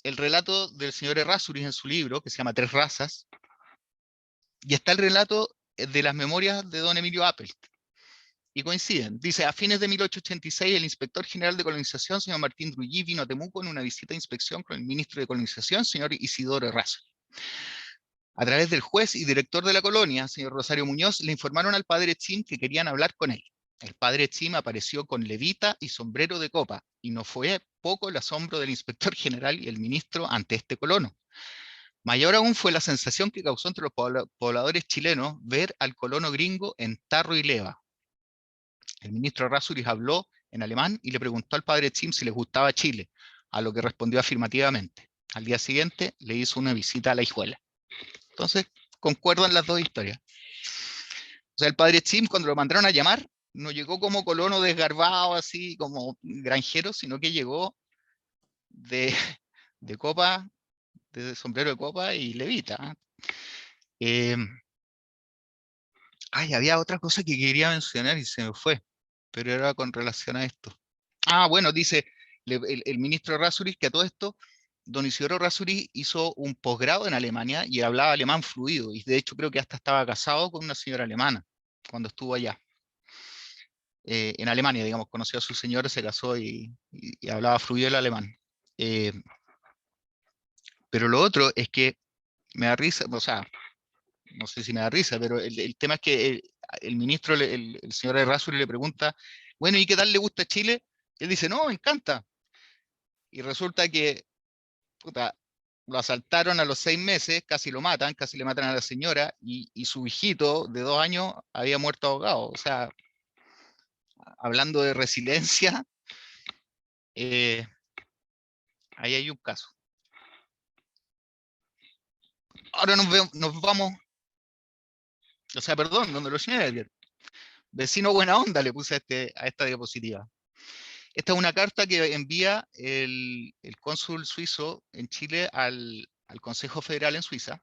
el relato del señor Errázuriz en su libro, que se llama Tres razas, y está el relato de las memorias de don Emilio Appelt. Y coinciden. Dice, a fines de 1886, el inspector general de colonización, señor Martín Drullí, vino a Temuco en una visita de inspección con el ministro de colonización, señor Isidoro Errázuriz. A través del juez y director de la colonia, señor Rosario Muñoz, le informaron al padre Zimm que querían hablar con él. El padre Zimm apareció con levita y sombrero de copa, y no fue poco el asombro del inspector general y el ministro ante este colono. Mayor aún fue la sensación que causó entre los pobladores chilenos ver al colono gringo en tarro y leva. El ministro Errázuriz habló en alemán y le preguntó al padre Zimm si les gustaba Chile, a lo que respondió afirmativamente. Al día siguiente le hizo una visita a la hijuela. Entonces, concuerdan las dos historias. O sea, el padre Zimm, cuando lo mandaron a llamar, no llegó como colono desgarbado, así como granjero, sino que llegó de, de copa, de sombrero de copa y levita. Había otra cosa que quería mencionar y se me fue, pero era con relación a esto. Bueno, dice, el ministro Errázuriz, que a todo esto, don Isidoro Errázuriz hizo un posgrado en Alemania y hablaba alemán fluido, y de hecho creo que hasta estaba casado con una señora alemana cuando estuvo allá. En Alemania, digamos, conoció a su señora, se casó y hablaba fluido el alemán. Pero lo otro es que me da risa, o sea, no sé si me da risa, pero el tema es que el ministro, el señor Errázuriz le pregunta, bueno, ¿y qué tal le gusta Chile? Él dice, no, me encanta. Y resulta que puta, lo asaltaron a los 6 meses, casi lo matan, casi le matan a la señora, y su hijito de 2 años había muerto ahogado. O sea, hablando de resiliencia, eh, ahí hay un caso. Ahora nos vamos, o sea, perdón, donde los Schneider. Vecino buena onda le puse a esta diapositiva. Esta es una carta que envía el cónsul suizo en Chile al Consejo Federal en Suiza,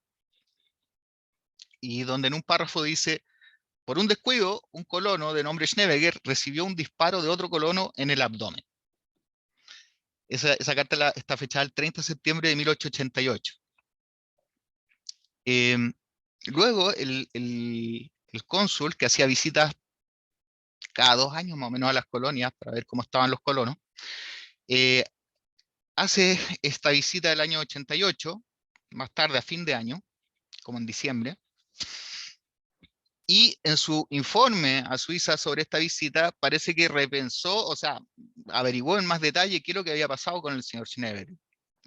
y donde en un párrafo dice, por un descuido, un colono de nombre Schnebberger recibió un disparo de otro colono en el abdomen. Esa carta está fechada el 30 de septiembre de 1888. Luego, el cónsul, que hacía visitas cada 2 años más o menos a las colonias para ver cómo estaban los colonos, hace esta visita del año 88, más tarde a fin de año, como en diciembre, y en su informe a Suiza sobre esta visita parece que repensó, o sea, averiguó en más detalle qué es lo que había pasado con el señor Schnebberger,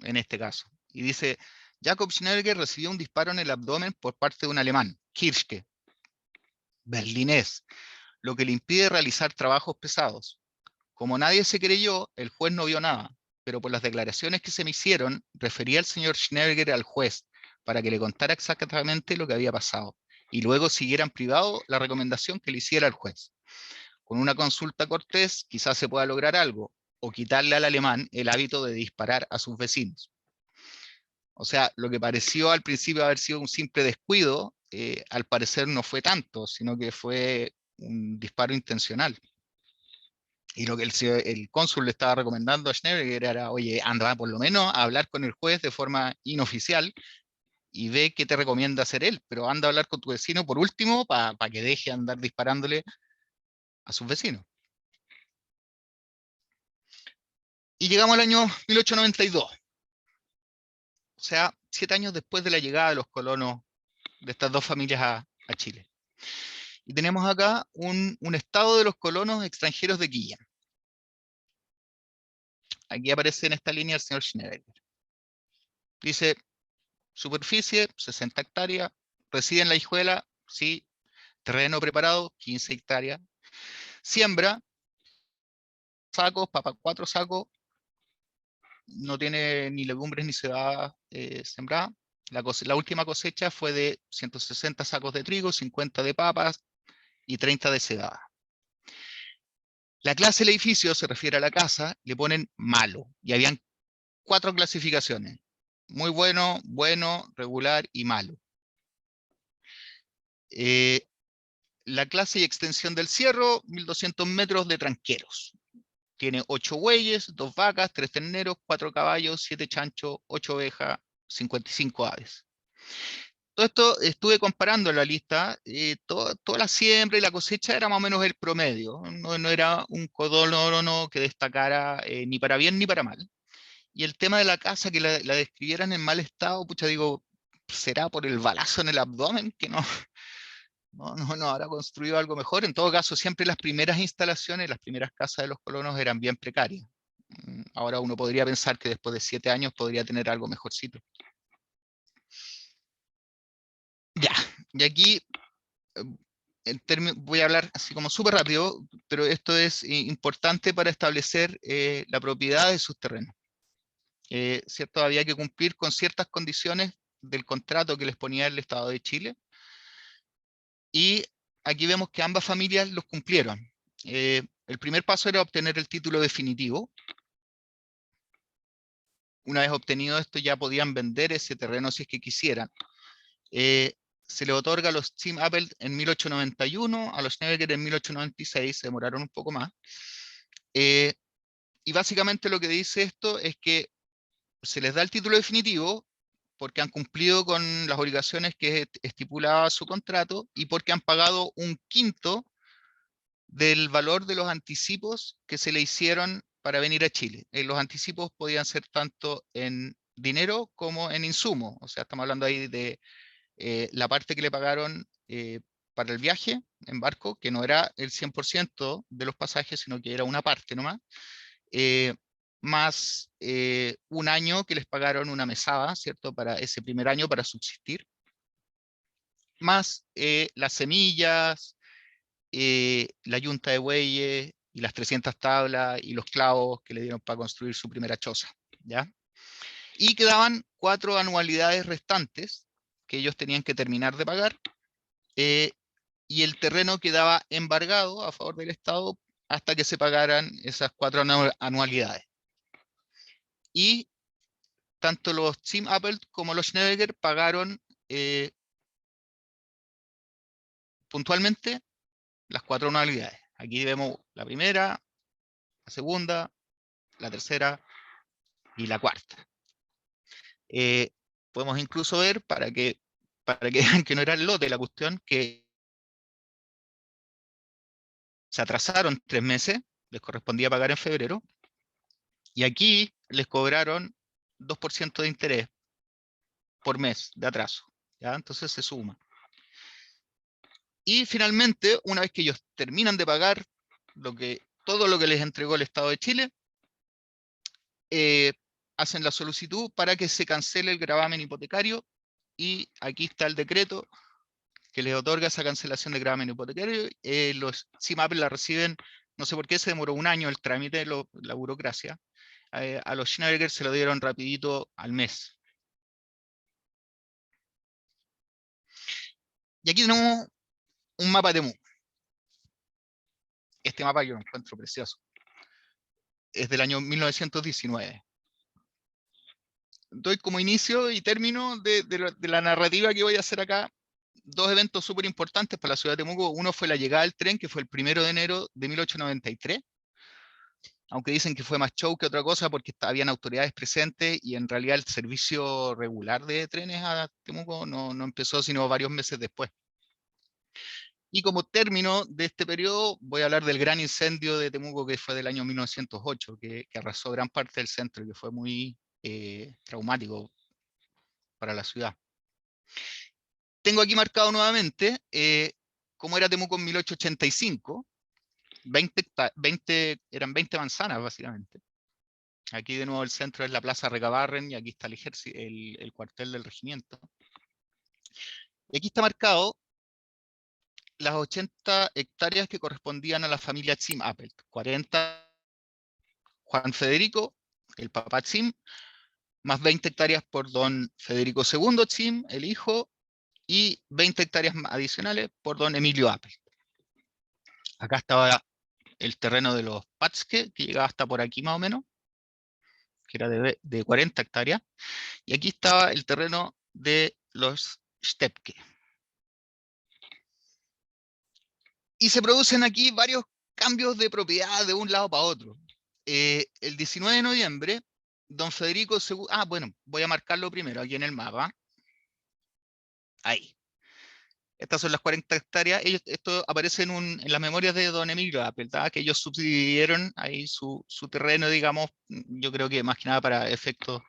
en este caso. Y dice, Jakob Schnebberger recibió un disparo en el abdomen por parte de un alemán, Kirschke, berlinés, lo que le impide realizar trabajos pesados. Como nadie se creyó, el juez no vio nada, pero por las declaraciones que se me hicieron, refería al señor Schnebberger al juez para que le contara exactamente lo que había pasado, y luego siguiera en privado la recomendación que le hiciera al juez. Con una consulta cortés, quizás se pueda lograr algo, o quitarle al alemán el hábito de disparar a sus vecinos. O sea, lo que pareció al principio haber sido un simple descuido, al parecer no fue tanto, sino que fue un disparo intencional. Y lo que el cónsul le estaba recomendando a Schnebberger era, oye, anda por lo menos a hablar con el juez de forma inoficial y ve qué te recomienda hacer él, pero anda a hablar con tu vecino por último para que deje andar disparándole a sus vecinos. Y llegamos al año 1892, o sea, 7 años después de la llegada de los colonos de estas dos familias a Chile. Y tenemos acá un estado de los colonos extranjeros de Quilla. Aquí aparece en esta línea el señor Schnebberger. Dice, superficie, 60 hectáreas, reside en La Hijuela, sí, terreno preparado, 15 hectáreas, siembra, sacos, papa 4 sacos, no tiene ni legumbres ni cebada sembrada. La última cosecha fue de 160 sacos de trigo, 50 de papas y 30 de cebada. La clase del edificio se refiere a la casa, le ponen malo, y habían 4 clasificaciones: muy bueno, bueno, regular y malo. La clase y extensión del cierro, 1200 metros de tranqueros. Tiene 8 bueyes, 2 vacas, 3 terneros, 4 caballos, 7 chanchos, 8 ovejas, 55 aves. Todo esto estuve comparando en la lista, toda la siembra y la cosecha era más o menos el promedio, no era un colono que destacara ni para bien ni para mal. Y el tema de la casa, que la describieran en mal estado, pucha, digo, ¿será por el balazo en el abdomen que no habrá construido algo mejor? En todo caso, siempre las primeras instalaciones, las primeras casas de los colonos eran bien precarias. Ahora uno podría pensar que después de 7 años podría tener algo mejorcito. Ya, y aquí voy a hablar así como súper rápido, pero esto es importante para establecer la propiedad de sus terrenos. ¿Cierto? Había que cumplir con ciertas condiciones del contrato que les ponía el Estado de Chile, y aquí vemos que ambas familias los cumplieron. El primer paso era obtener el título definitivo. Una vez obtenido esto, ya podían vender ese terreno si es que quisieran. Se le otorga a los Team Apple en 1891, a los Schnebberger en 1896, se demoraron un poco más. Y Y básicamente lo que dice esto es que se les da el título definitivo porque han cumplido con las obligaciones que estipulaba su contrato y porque han pagado un quinto del valor de los anticipos que se le hicieron para venir a Chile. Los anticipos podían ser tanto en dinero como en insumo. O sea, estamos hablando ahí de la parte que le pagaron para el viaje en barco, que no era el 100% de los pasajes, sino que era una parte nomás, más un año que les pagaron una mesada, ¿cierto? Para ese primer año para subsistir, más las semillas, la yunta de bueyes y las 300 tablas y los clavos que le dieron para construir su primera choza, ¿ya? Y quedaban 4 anualidades restantes que ellos tenían que terminar de pagar, y el terreno quedaba embargado a favor del Estado hasta que se pagaran esas 4 anualidades. Y tanto los Team Apple como los Schneider pagaron puntualmente las 4 anualidades. Aquí vemos la primera, la segunda, la tercera y la cuarta. Podemos incluso ver, para que vean que no era el lote la cuestión, que se atrasaron 3 meses, les correspondía pagar en febrero, y aquí les cobraron 2% de interés por mes de atraso, ¿ya? Entonces se suma. Y finalmente, una vez que ellos terminan de pagar todo lo que les entregó el Estado de Chile, hacen la solicitud para que se cancele el gravamen hipotecario, y aquí está el decreto que les otorga esa cancelación de gravamen hipotecario. Los CIMAP la reciben, no sé por qué se demoró un año el trámite, la burocracia. A los Schneider se lo dieron rapidito al mes. Y aquí tenemos un mapa de Temuco. Este mapa yo lo encuentro precioso. Es del año 1919. Doy como inicio y término de la narrativa que voy a hacer acá 2 eventos súper importantes para la ciudad de Temuco. Uno fue la llegada del tren, que fue el 1 de enero de 1893. Aunque dicen que fue más show que otra cosa porque habían autoridades presentes, y en realidad el servicio regular de trenes a Temuco no empezó sino varios meses después. Y como término de este periodo voy a hablar del gran incendio de Temuco, que fue del año 1908, que arrasó gran parte del centro y que fue muy traumático para la ciudad. Tengo aquí marcado nuevamente cómo era Temuco en 1885. Eran 20 manzanas básicamente. Aquí de nuevo el centro es la Plaza Recabarren, y aquí está el cuartel del regimiento. Y aquí está marcado las 80 hectáreas que correspondían a la familia Tsim Appelt. 40 Juan Federico, el papá Tsim, más 20 hectáreas por don Federico II Tsim, el hijo, y 20 hectáreas adicionales por don Emilio Appelt. Acá estaba el terreno de los Patske, que llegaba hasta por aquí más o menos, que era de 40 hectáreas. Y aquí estaba el terreno de los Stepke. Y se producen aquí varios cambios de propiedad de un lado para otro. El 19 de noviembre, don Federico II... bueno, voy a marcarlo primero aquí en el mapa. Ahí. Estas son las 40 hectáreas. Esto aparece en las memorias de don Emilio Appelt, ¿verdad? Que ellos subdividieron ahí su terreno, digamos, yo creo que más que nada para efectos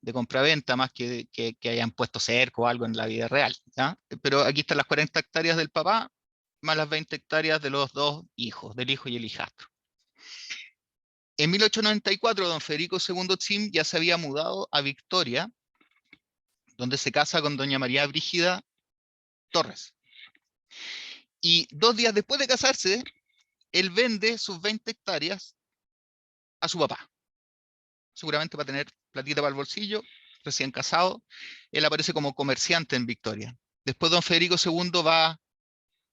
de compraventa, más que hayan puesto cerco o algo en la vida real, ¿ya? Pero aquí están las 40 hectáreas del papá, más las 20 hectáreas de los 2 hijos, del hijo y el hijastro. En 1894, don Federico II Tsim ya se había mudado a Victoria, donde se casa con doña María Brígida Torres. Y 2 días después de casarse, él vende sus 20 hectáreas a su papá. Seguramente para tener platita para el bolsillo, recién casado. Él aparece como comerciante en Victoria. Después don Federico II va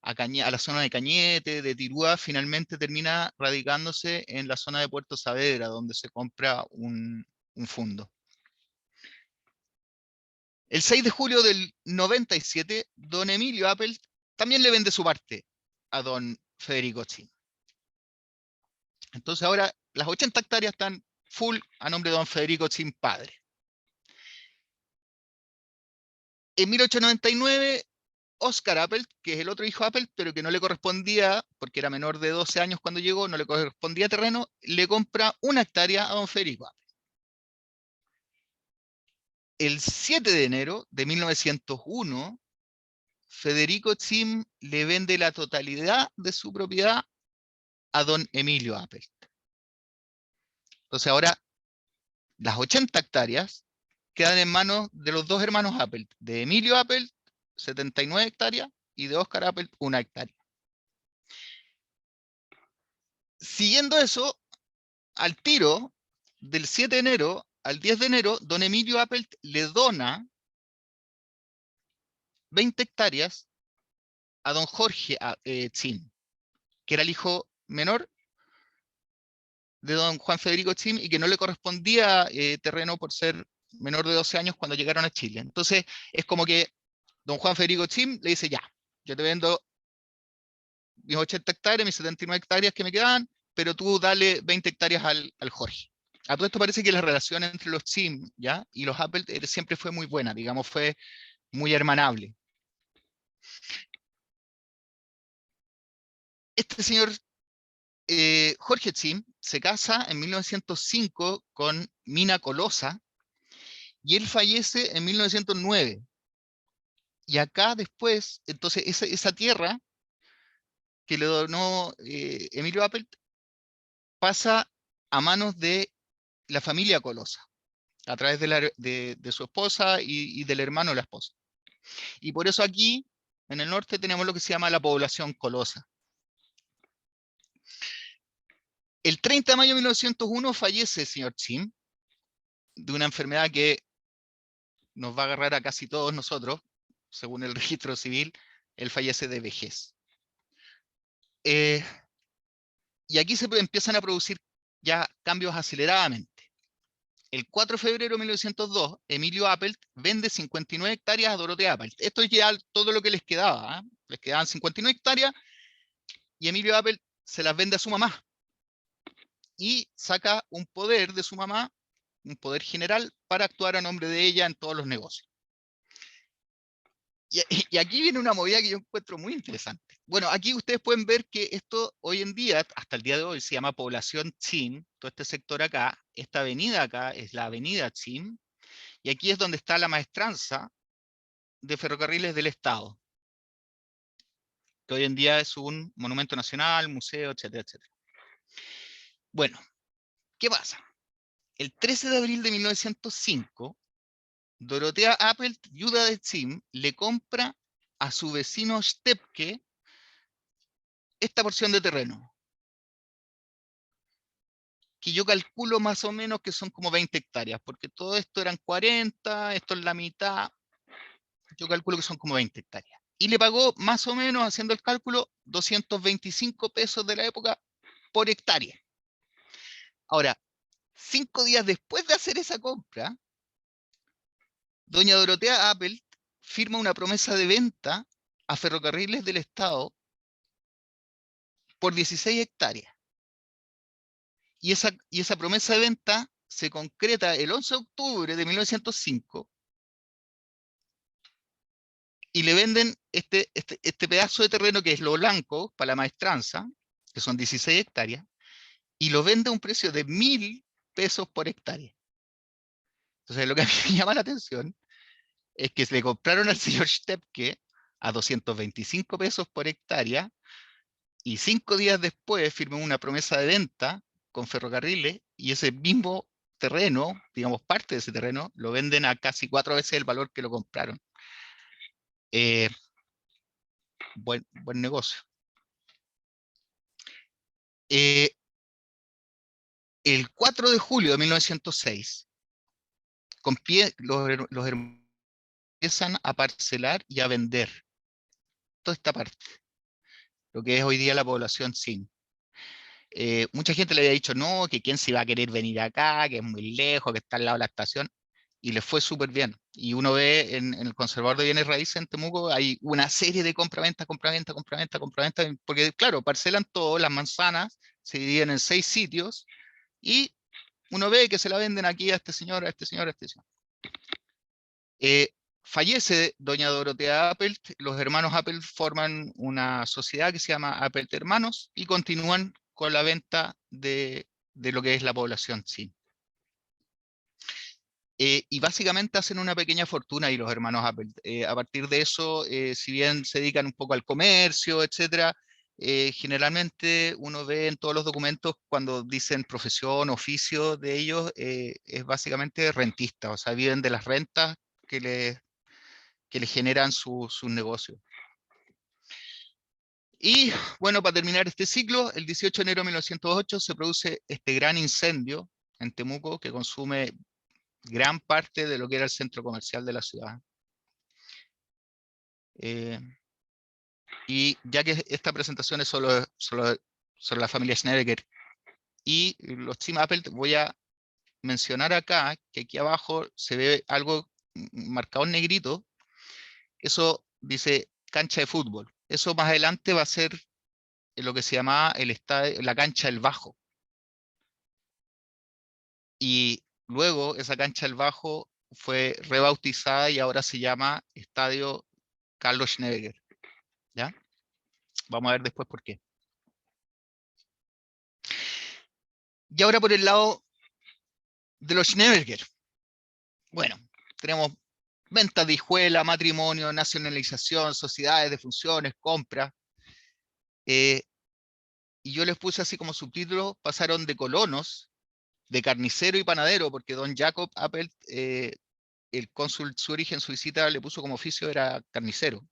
a la zona de Cañete, de Tirúa, finalmente termina radicándose en la zona de Puerto Saavedra, donde se compra un fundo. El 6 de julio del 97, don Emilio Appelt también le vende su parte a don Federico Tsim. Entonces ahora las 80 hectáreas están full a nombre de don Federico Tsim padre. En 1899, Oscar Appelt, que es el otro hijo de Appelt, pero que no le correspondía, porque era menor de 12 años cuando llegó, no le correspondía terreno, le compra 1 hectárea a don Federico Appelt. El 7 de enero de 1901, Federico Tsim le vende la totalidad de su propiedad a don Emilio Appelt. Entonces ahora las 80 hectáreas quedan en manos de los dos hermanos Appelt, de Emilio Appelt, 79 hectáreas, y de Oscar Appelt, 1 hectárea. Siguiendo eso, al tiro, del 7 de enero al 10 de enero, don Emilio Appelt le dona 20 hectáreas a don Jorge Tsim, que era el hijo menor de don Juan Federico Tsim y que no le correspondía terreno por ser menor de 12 años cuando llegaron a Chile. Entonces es como que don Juan Federico Tsim le dice, ya, yo te vendo mis 80 hectáreas, mis 79 hectáreas que me quedaban, pero tú dale 20 hectáreas al Jorge. A todo esto parece que la relación entre los Tsim, ¿ya?, y los Appelt siempre fue muy buena, digamos, fue muy hermanable. Este señor Jorge Tsim se casa en 1905 con Mina Colosa y él fallece en 1909. Y acá después, entonces, esa tierra que le donó Emilio Appelt pasa a manos de la familia Colosa, a través de su esposa y del hermano de la esposa. Y por eso aquí, en el norte, tenemos lo que se llama la población Colosa. El 30 de mayo de 1901 fallece el señor Tsim de una enfermedad que nos va a agarrar a casi todos nosotros, según el registro civil. Él fallece de vejez. Y aquí se empiezan a producir ya cambios aceleradamente. El 4 de febrero de 1902, Emilio Appelt vende 59 hectáreas a Dorotea Appelt. Esto es ya todo lo que les quedaba, ¿eh? Les quedaban 59 hectáreas y Emilio Appelt se las vende a su mamá. Y saca un poder de su mamá, un poder general, para actuar a nombre de ella en todos los negocios. Y aquí viene una movida que yo encuentro muy interesante. Bueno, aquí ustedes pueden ver que esto hoy en día, hasta el día de hoy, se llama Población Tsim. Todo este sector acá, esta avenida acá es la avenida Tsim. Y aquí es donde está la maestranza de Ferrocarriles del Estado, que hoy en día es un monumento nacional, museo, etcétera, etcétera. Bueno, ¿qué pasa? El 13 de abril de 1905, Dorotea Appelt, viuda de Tsim, le compra a su vecino Stepke esta porción de terreno, que yo calculo más o menos que son como 20 hectáreas, porque todo esto eran 40, esto es la mitad, yo calculo que son como 20 hectáreas. Y le pagó más o menos, haciendo el cálculo, 225 pesos de la época por hectárea. Ahora, 5 días después de hacer esa compra, doña Dorotea Appelt firma una promesa de venta a Ferrocarriles del Estado por 16 hectáreas. Y esa promesa de venta se concreta el 11 de octubre de 1905 y le venden este pedazo de terreno que es lo blanco para la maestranza, que son 16 hectáreas, y lo vende a un precio de 1.000 pesos por hectárea. Entonces lo que a mí me llama la atención es que se le compraron al señor Stepke a 225 pesos por hectárea y 5 días después firmó una promesa de venta con Ferrocarriles y ese mismo terreno, digamos parte de ese terreno, lo venden a casi 4 veces el valor que lo compraron. Buen negocio. El 4 de julio de 1906, los hermanos empiezan a parcelar y a vender toda esta parte, lo que es hoy día la población Tsim. Mucha gente le había dicho, no, que quién se iba a querer venir acá, que es muy lejos, que está al lado de la estación, y les fue súper bien. Y uno ve en el Conservador de Bienes Raíces en Temuco, hay una serie de compraventa, compraventa, compraventa, compraventa, porque claro, parcelan todo, las manzanas se dividen en 6 sitios, Y uno ve que se la venden aquí a este señor, a este señor, a este señor. Fallece doña Dorotea Appelt, los hermanos Appelt forman una sociedad que se llama Appelt Hermanos y continúan con la venta de lo que es la población Tsin. Y básicamente hacen una pequeña fortuna ahí los hermanos Appelt. A partir de eso, si bien se dedican un poco al comercio, etcétera, generalmente uno ve en todos los documentos cuando dicen profesión, oficio de ellos, es básicamente rentista, o sea, viven de las rentas que les generan sus negocios. Y bueno, para terminar este ciclo, el 18 de enero de 1908 se produce este gran incendio en Temuco que consume gran parte de lo que era el centro comercial de la ciudad. Y ya que esta presentación es solo la familia Schneider y los Team Apple, voy a mencionar acá que aquí abajo se ve algo marcado en negrito. Eso dice cancha de fútbol. Eso más adelante va a ser lo que se llamaba el estadio, la cancha del Bajo. Y luego esa cancha del Bajo fue rebautizada y ahora se llama Estadio Carlos Schneider. ¿Ya? Vamos a ver después por qué. Y ahora por el lado de los Schneeberger. Bueno, tenemos ventas de hijuela, matrimonio, nacionalización, sociedades de funciones, compras. Y yo les puse así como subtítulo, pasaron de colonos, de carnicero y panadero, porque don Jacob Appelt, el cónsul Zurich en su visita le puso como oficio era carnicero.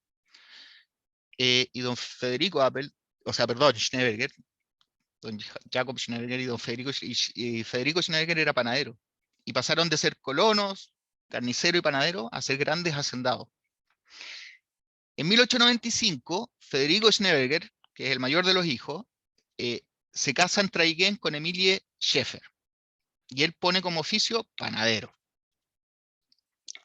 Y don Federico Appelt, o sea, perdón, Schneeberger, don Jacob Schneeberger y don Federico, y Federico Schneeberger era panadero. Y pasaron de ser colonos, carnicero y panadero a ser grandes hacendados. En 1895, Federico Schneeberger, que es el mayor de los hijos, se casa en Traiguén con Emilie Schäfer. Y él pone como oficio panadero.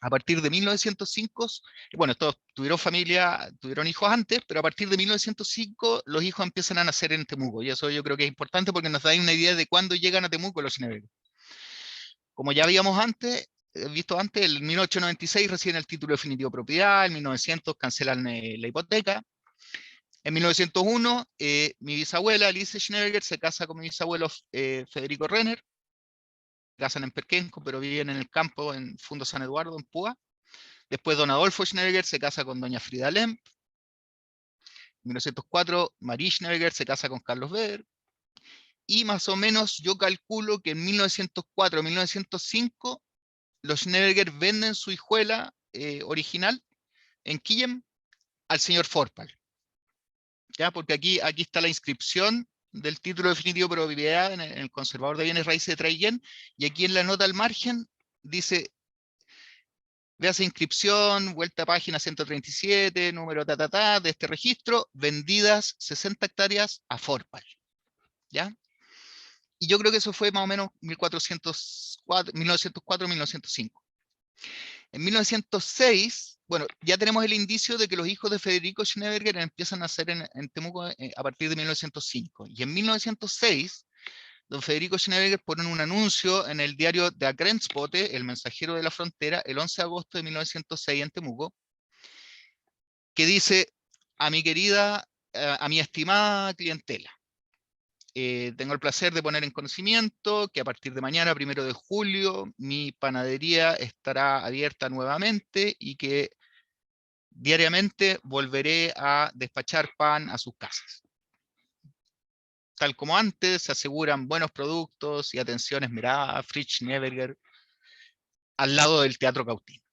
A partir de 1905, bueno, todos tuvieron familia, tuvieron hijos antes, pero a partir de 1905 los hijos empiezan a nacer en Temuco. Y eso yo creo que es importante porque nos da una idea de cuándo llegan a Temuco los Schneeberger. Como ya habíamos visto antes, en 1896 reciben el título definitivo de propiedad, en 1900 cancelan la hipoteca. En 1901, mi bisabuela, Alice Schneeberger, se casa con mi bisabuelo Federico Renner. Se casan en Perquenco, pero viven en el campo en Fundo San Eduardo, en Púa. Después don Adolfo Schneeberger se casa con doña Frida Lemp. En 1904, Marie Schneeberger se casa con Carlos Weber. Y más o menos yo calculo que en 1904, 1905, los Schneeberger venden su hijuela original en Quillem al señor Forpal. ¿Ya? Porque aquí está la inscripción del título definitivo de propiedad en el conservador de bienes raíces de Traiguén, y aquí en la nota al margen dice, véase inscripción, vuelta a página 137, número de este registro, vendidas 60 hectáreas a Forpal. ¿Ya? Y yo creo que eso fue más o menos 1904-1905. En 1906, bueno, ya tenemos el indicio de que los hijos de Federico Schneeberger empiezan a nacer en Temuco a partir de 1905. Y en 1906, don Federico Schneeberger pone un anuncio en el diario de Grenzbote, el mensajero de la frontera, el 11 de agosto de 1906 en Temuco, que dice, a mi estimada clientela, tengo el placer de poner en conocimiento que a partir de mañana, 1 de julio, mi panadería estará abierta nuevamente y que diariamente volveré a despachar pan a sus casas. Tal como antes, se aseguran buenos productos y atención esmerada a Fritz Schneeberger al lado del Teatro Cautín.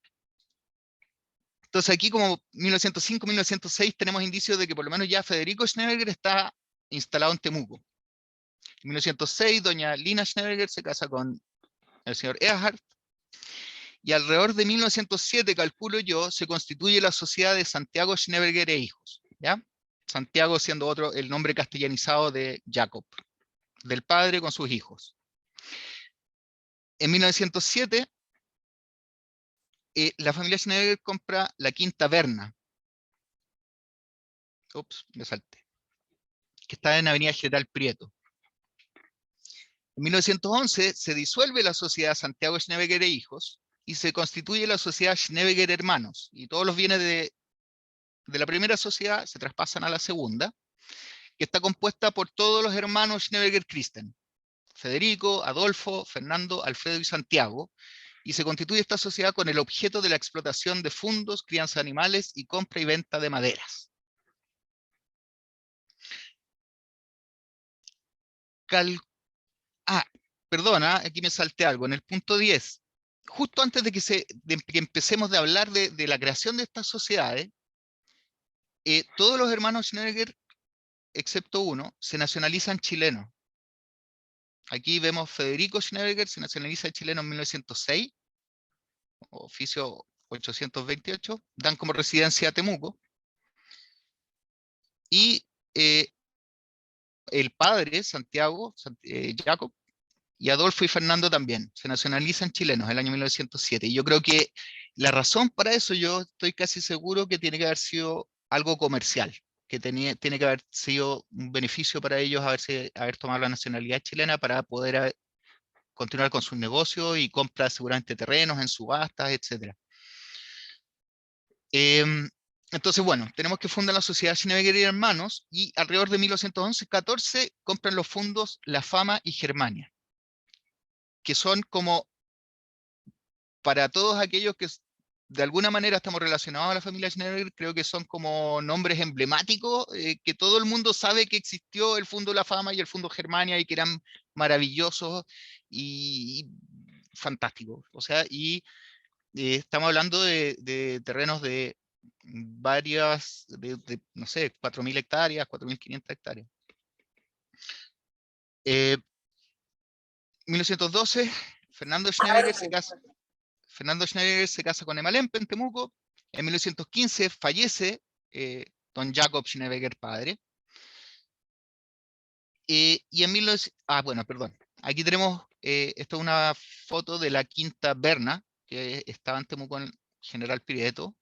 Entonces aquí como 1905-1906 tenemos indicios de que por lo menos ya Federico Schneeberger está instalado en Temuco. En 1906, doña Lina Schneeberger se casa con el señor Erhard, y alrededor de 1907, calculo yo, se constituye la sociedad de Santiago Schneeberger e hijos. ¿Ya? Santiago siendo el nombre castellanizado de Jacob, del padre con sus hijos. En 1907, la familia Schneeberger compra la Quinta Berna. Ups, me salté. Que está en Avenida General Prieto. En 1911 se disuelve la sociedad Santiago Schneeberger e Hijos y se constituye la sociedad Schneeberger Hermanos, y todos los bienes de la primera sociedad se traspasan a la segunda, que está compuesta por todos los hermanos Schneeberger-Christen, Federico, Adolfo, Fernando, Alfredo y Santiago, y se constituye esta sociedad con el objeto de la explotación de fundos, crianza de animales y compra y venta de maderas. Perdona, aquí me salté algo. En el punto 10, justo antes de que empecemos de hablar de la creación de estas sociedades, todos los hermanos Schneeberger, excepto uno, se nacionalizan chilenos. Aquí vemos Federico Schneeberger, se nacionaliza chileno en 1906, oficio 828, dan como residencia a Temuco, y el padre, Santiago, Jacob, y Adolfo y Fernando también, se nacionalizan chilenos el año 1907. Y yo creo que la razón para eso, yo estoy casi seguro que tiene que haber sido algo comercial, que tiene que haber sido un beneficio para ellos haber tomado la nacionalidad chilena para poder continuar con sus negocios y comprar seguramente terrenos en subastas, etc. Entonces, bueno, tenemos que fundar la sociedad Schneeberger y Hermanos, y alrededor de 1911-14 compran los fondos La Fama y Germania, que son como, para todos aquellos que de alguna manera estamos relacionados a la familia Schneeberger, creo que son como nombres emblemáticos, que todo el mundo sabe que existió el Fondo La Fama y el Fondo Germania y que eran maravillosos y fantásticos. O sea, estamos hablando de terrenos de varias, no sé, 4.000 hectáreas, 4.500 hectáreas. 1912, Fernando Schneeberger se casa con Emma Lempe en Temuco. En 1915 fallece don Jacob Schneeberger padre. Y en 1900, bueno, perdón. Aquí tenemos, esto es una foto de la Quinta Berna, que estaba en Temuco en General Pireto.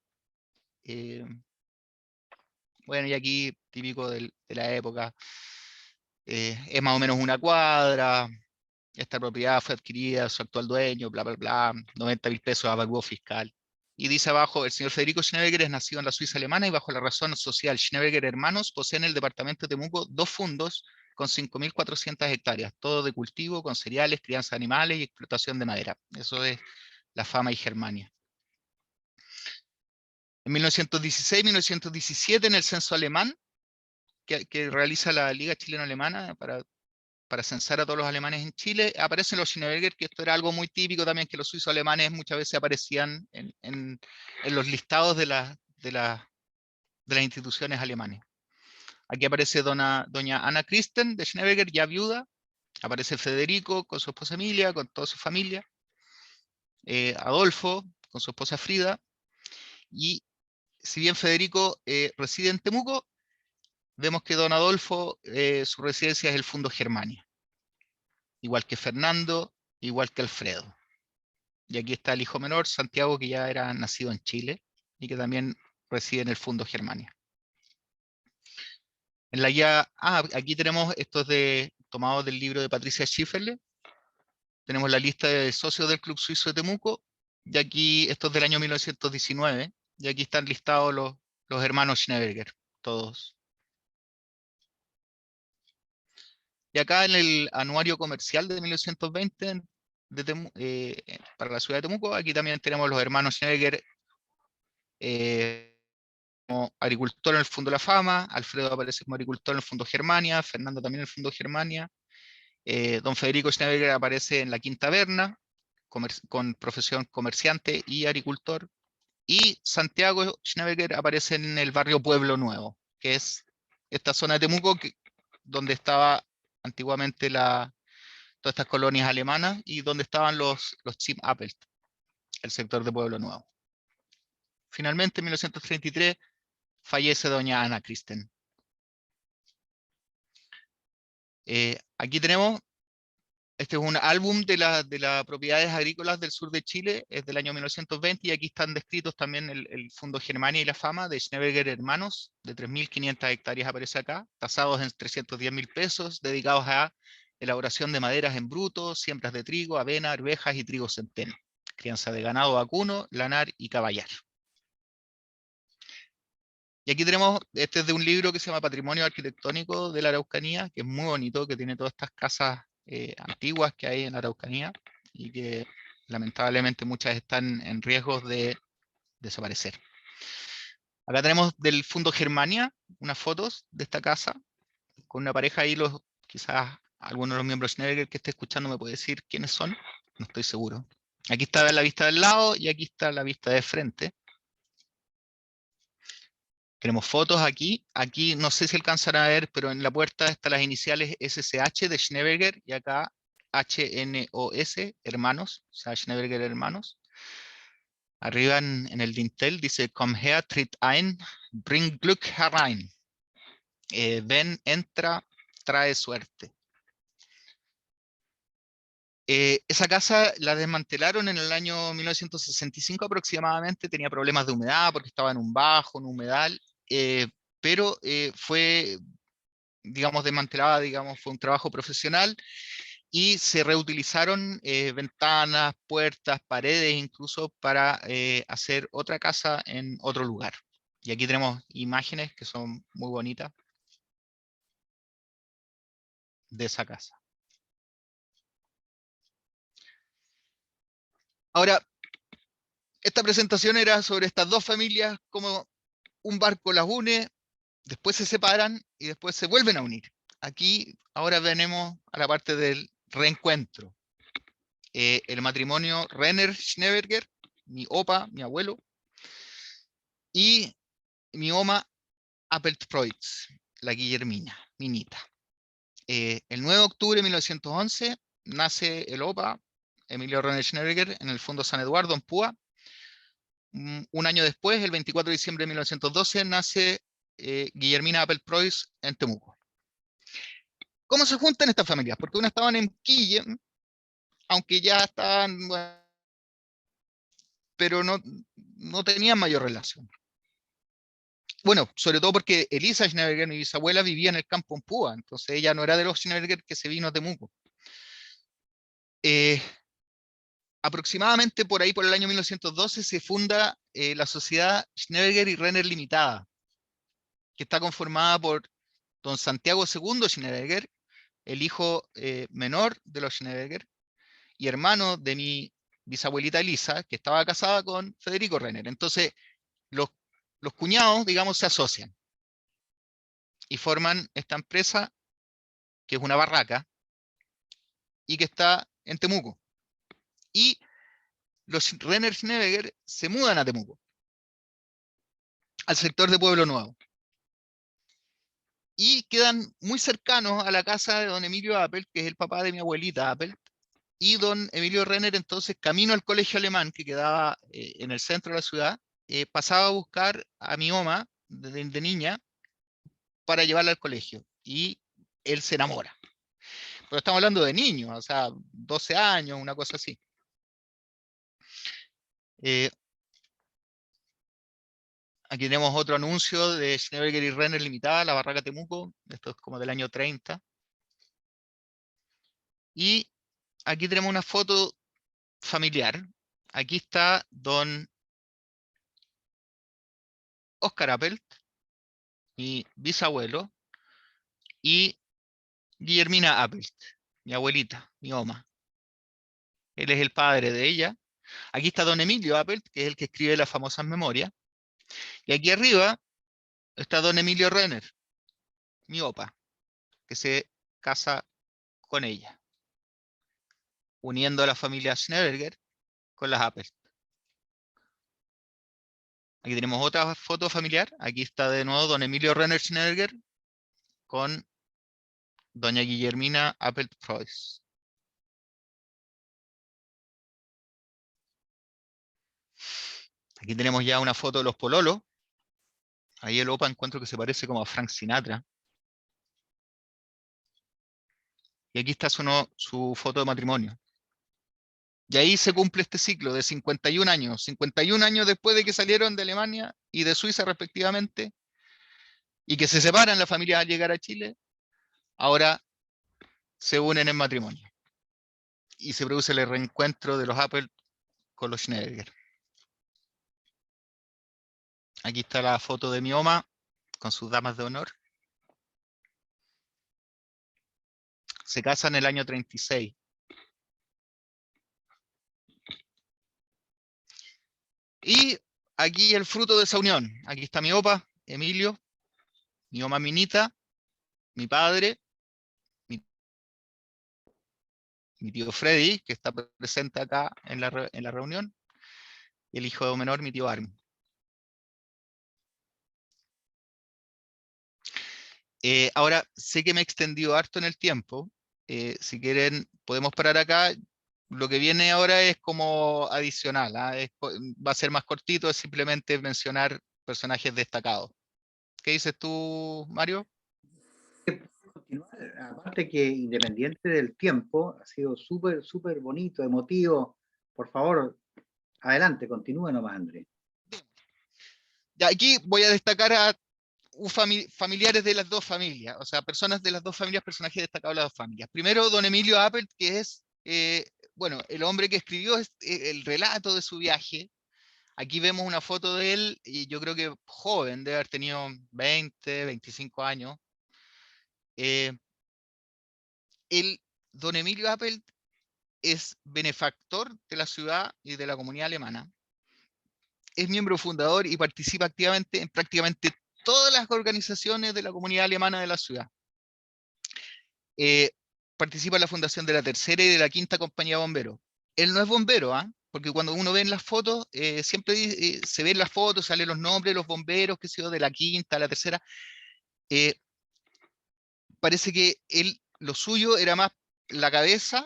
Bueno, y aquí, típico de la época, es más o menos una cuadra. Esta propiedad fue adquirida a su actual dueño, bla, bla, bla, 90.000 pesos a avalúo fiscal. Y dice abajo, el señor Federico Schneeberger es nacido en la Suiza alemana y bajo la razón social Schneeberger Hermanos posee en el departamento de Temuco 2 fundos con 5.400 hectáreas, todo de cultivo, con cereales, crianza de animales y explotación de madera. Eso es La Fama y Germania. En 1916-1917, en el censo alemán, que realiza la Liga Chileno-Alemana para censar a todos los alemanes en Chile, aparecen los Schneeberger, que esto era algo muy típico también, que los suizos alemanes muchas veces aparecían en los listados de las instituciones alemanas. Aquí aparece doña Anna Christen de Schneeberger, ya viuda. Aparece Federico con su esposa Emilia, con toda su familia. Adolfo con su esposa Frida. Y si bien Federico reside en Temuco, vemos que don Adolfo, su residencia es el Fondo Germania. Igual que Fernando, igual que Alfredo. Y aquí está el hijo menor, Santiago, que ya era nacido en Chile y que también reside en el Fondo Germania. En la guía, aquí tenemos estos tomados del libro de Patricia Schifferle. Tenemos la lista de socios del Club Suizo de Temuco, y aquí, esto es del año 1919, y aquí están listados los hermanos Schneeberger, todos. Y acá en el anuario comercial de 1920 para la ciudad de Temuco, aquí también tenemos los hermanos Schneeberger, como agricultor en el Fondo La Fama, Alfredo aparece como agricultor en el Fondo Germania, Fernando también en el Fondo Germania, don Federico Schneeberger aparece en la Quinta Berna, con profesión comerciante y agricultor, y Santiago Schneeberger aparece en el barrio Pueblo Nuevo, que es esta zona de Temuco donde estaba antiguamente todas estas colonias alemanas y donde estaban los Chim Appelt, el sector de Pueblo Nuevo. Finalmente, en 1933, fallece doña Anna Christen. Aquí tenemos, este es un álbum de las propiedades agrícolas del sur de Chile, es del año 1920, y aquí están descritos también el Fondo Germania y la Fama de Schneeberger Hermanos, de 3.500 hectáreas aparece acá, tasados en 310.000 pesos, dedicados a elaboración de maderas en bruto, siembras de trigo, avena, arvejas y trigo centeno, crianza de ganado vacuno, lanar y caballar. Y aquí tenemos, este es de un libro que se llama Patrimonio Arquitectónico de la Araucanía, que es muy bonito, que tiene todas estas casas antiguas que hay en la Araucanía y que lamentablemente muchas están en riesgo de desaparecer. Acá tenemos del Fondo Germania unas fotos de esta casa, con una pareja ahí, quizás alguno de los miembros de Schneider que esté escuchando me puede decir quiénes son, no estoy seguro. Aquí está la vista del lado y aquí está la vista de frente. Tenemos fotos aquí. Aquí no sé si alcanzarán a ver, pero en la puerta están las iniciales SSH de Schneeberger y acá HNOS, hermanos, o sea, Schneeberger hermanos. Arriba en el dintel dice, Komm her, tritt ein, bring Glück herein. Ven, entra, trae suerte. Esa casa la desmantelaron en el año 1965 aproximadamente, tenía problemas de humedad porque estaba en un bajo, en un humedal, pero fue, digamos, desmantelada, digamos, fue un trabajo profesional y se reutilizaron ventanas, puertas, paredes, incluso para hacer otra casa en otro lugar. Y aquí tenemos imágenes que son muy bonitas de esa casa. Ahora, esta presentación era sobre estas dos familias, cómo un barco las une, después se separan y después se vuelven a unir. Aquí ahora venimos a la parte del reencuentro. El matrimonio Renner-Schneeberger, mi opa, mi abuelo, y mi oma Appeltreutz, la Guillermina, Minita. El 9 de octubre de 1911 nace el opa, Emilio Renner Schneeberger, en el Fondo San Eduardo, en Púa. Un año después, el 24 de diciembre de 1912, nace Guillermina Appeltreutz en Temuco. ¿Cómo se juntan estas familias? Porque unas estaban en Quille, aunque ya estaban, bueno, pero no tenían mayor relación. Bueno, sobre todo porque Elisa Schneeberger, mi bisabuela, vivía en el campo en Púa, entonces ella no era de los Schneeberger que se vino a Temuco. Aproximadamente por ahí, por el año 1912, se funda la sociedad Schneeberger y Renner Limitada, que está conformada por don Santiago II Schneeberger, el hijo menor de los Schneeberger, y hermano de mi bisabuelita Elisa, que estaba casada con Federico Renner. Entonces, los cuñados, digamos, se asocian y forman esta empresa, que es una barraca, y que está en Temuco. Y los Renner Schneeberger se mudan a Temuco, al sector de Pueblo Nuevo. Y quedan muy cercanos a la casa de don Emilio Appelt, que es el papá de mi abuelita Appelt, y don Emilio Renner, entonces, camino al colegio alemán que quedaba en el centro de la ciudad, pasaba a buscar a mi mamá de niña para llevarla al colegio. Y él se enamora. Pero estamos hablando de niños, o sea, 12 años, una cosa así. Aquí tenemos otro anuncio de Schneeberger y Renner Limitada, la barraca Temuco. Esto es como del año 30. Y aquí tenemos una foto familiar. Aquí está don Oscar Appelt, mi bisabuelo, y Guillermina Appelt, mi abuelita, mi oma. Él es el padre de ella. Aquí está don Emilio Appelt, que es el que escribe las famosas memorias. Y aquí arriba está don Emilio Renner, mi opa, que se casa con ella, uniendo a la familia Schneeberger con las Appelt. Aquí tenemos otra foto familiar. Aquí está de nuevo don Emilio Renner Schneeberger con doña Guillermina Appelt-Preuss. Aquí tenemos ya una foto de los pololos. Ahí el opa encuentro que se parece como a Frank Sinatra. Y aquí está su foto de matrimonio. Y ahí se cumple este ciclo de 51 años. 51 años después de que salieron de Alemania y de Suiza respectivamente, y que se separan las familias al llegar a Chile, ahora se unen en matrimonio. Y se produce el reencuentro de los Appelt con los Schneider. Aquí está la foto de mi oma con sus damas de honor. Se casan en el año 36. Y aquí el fruto de esa unión. Aquí está mi opa, Emilio, mi oma Minita, mi padre, mi tío Freddy, que está presente acá en la reunión, y el hijo menor, mi tío Armin. Ahora, sé que me he extendido harto en el tiempo. Si quieren, podemos parar acá. Lo que viene ahora es como adicional, ¿ah? Va a ser más cortito, es simplemente mencionar personajes destacados. ¿Qué dices tú, Mario? Continuar, aparte que independiente del tiempo, ha sido súper, súper bonito, emotivo. Por favor, adelante, continúe nomás, Andrés. Ya, aquí voy a destacar a familiares de las dos familias, o sea, personas de las dos familias, personajes destacados de las dos familias. Primero, don Emilio Appelt, que es, bueno, el hombre que escribió el relato de su viaje. Aquí vemos una foto de él, y yo creo que joven, debe haber tenido 20, 25 años. Don Emilio Appelt es benefactor de la ciudad y de la comunidad alemana. Es miembro fundador y participa activamente en prácticamente todas las organizaciones de la comunidad alemana de la ciudad. Participa en la fundación de la tercera y de la quinta compañía de bomberos. Él no es bombero, ¿ah? Porque cuando uno ve en las fotos, siempre se ven las fotos, salen los nombres de los bomberos, que sé yo, de la quinta, la tercera. Parece que lo suyo era más la cabeza,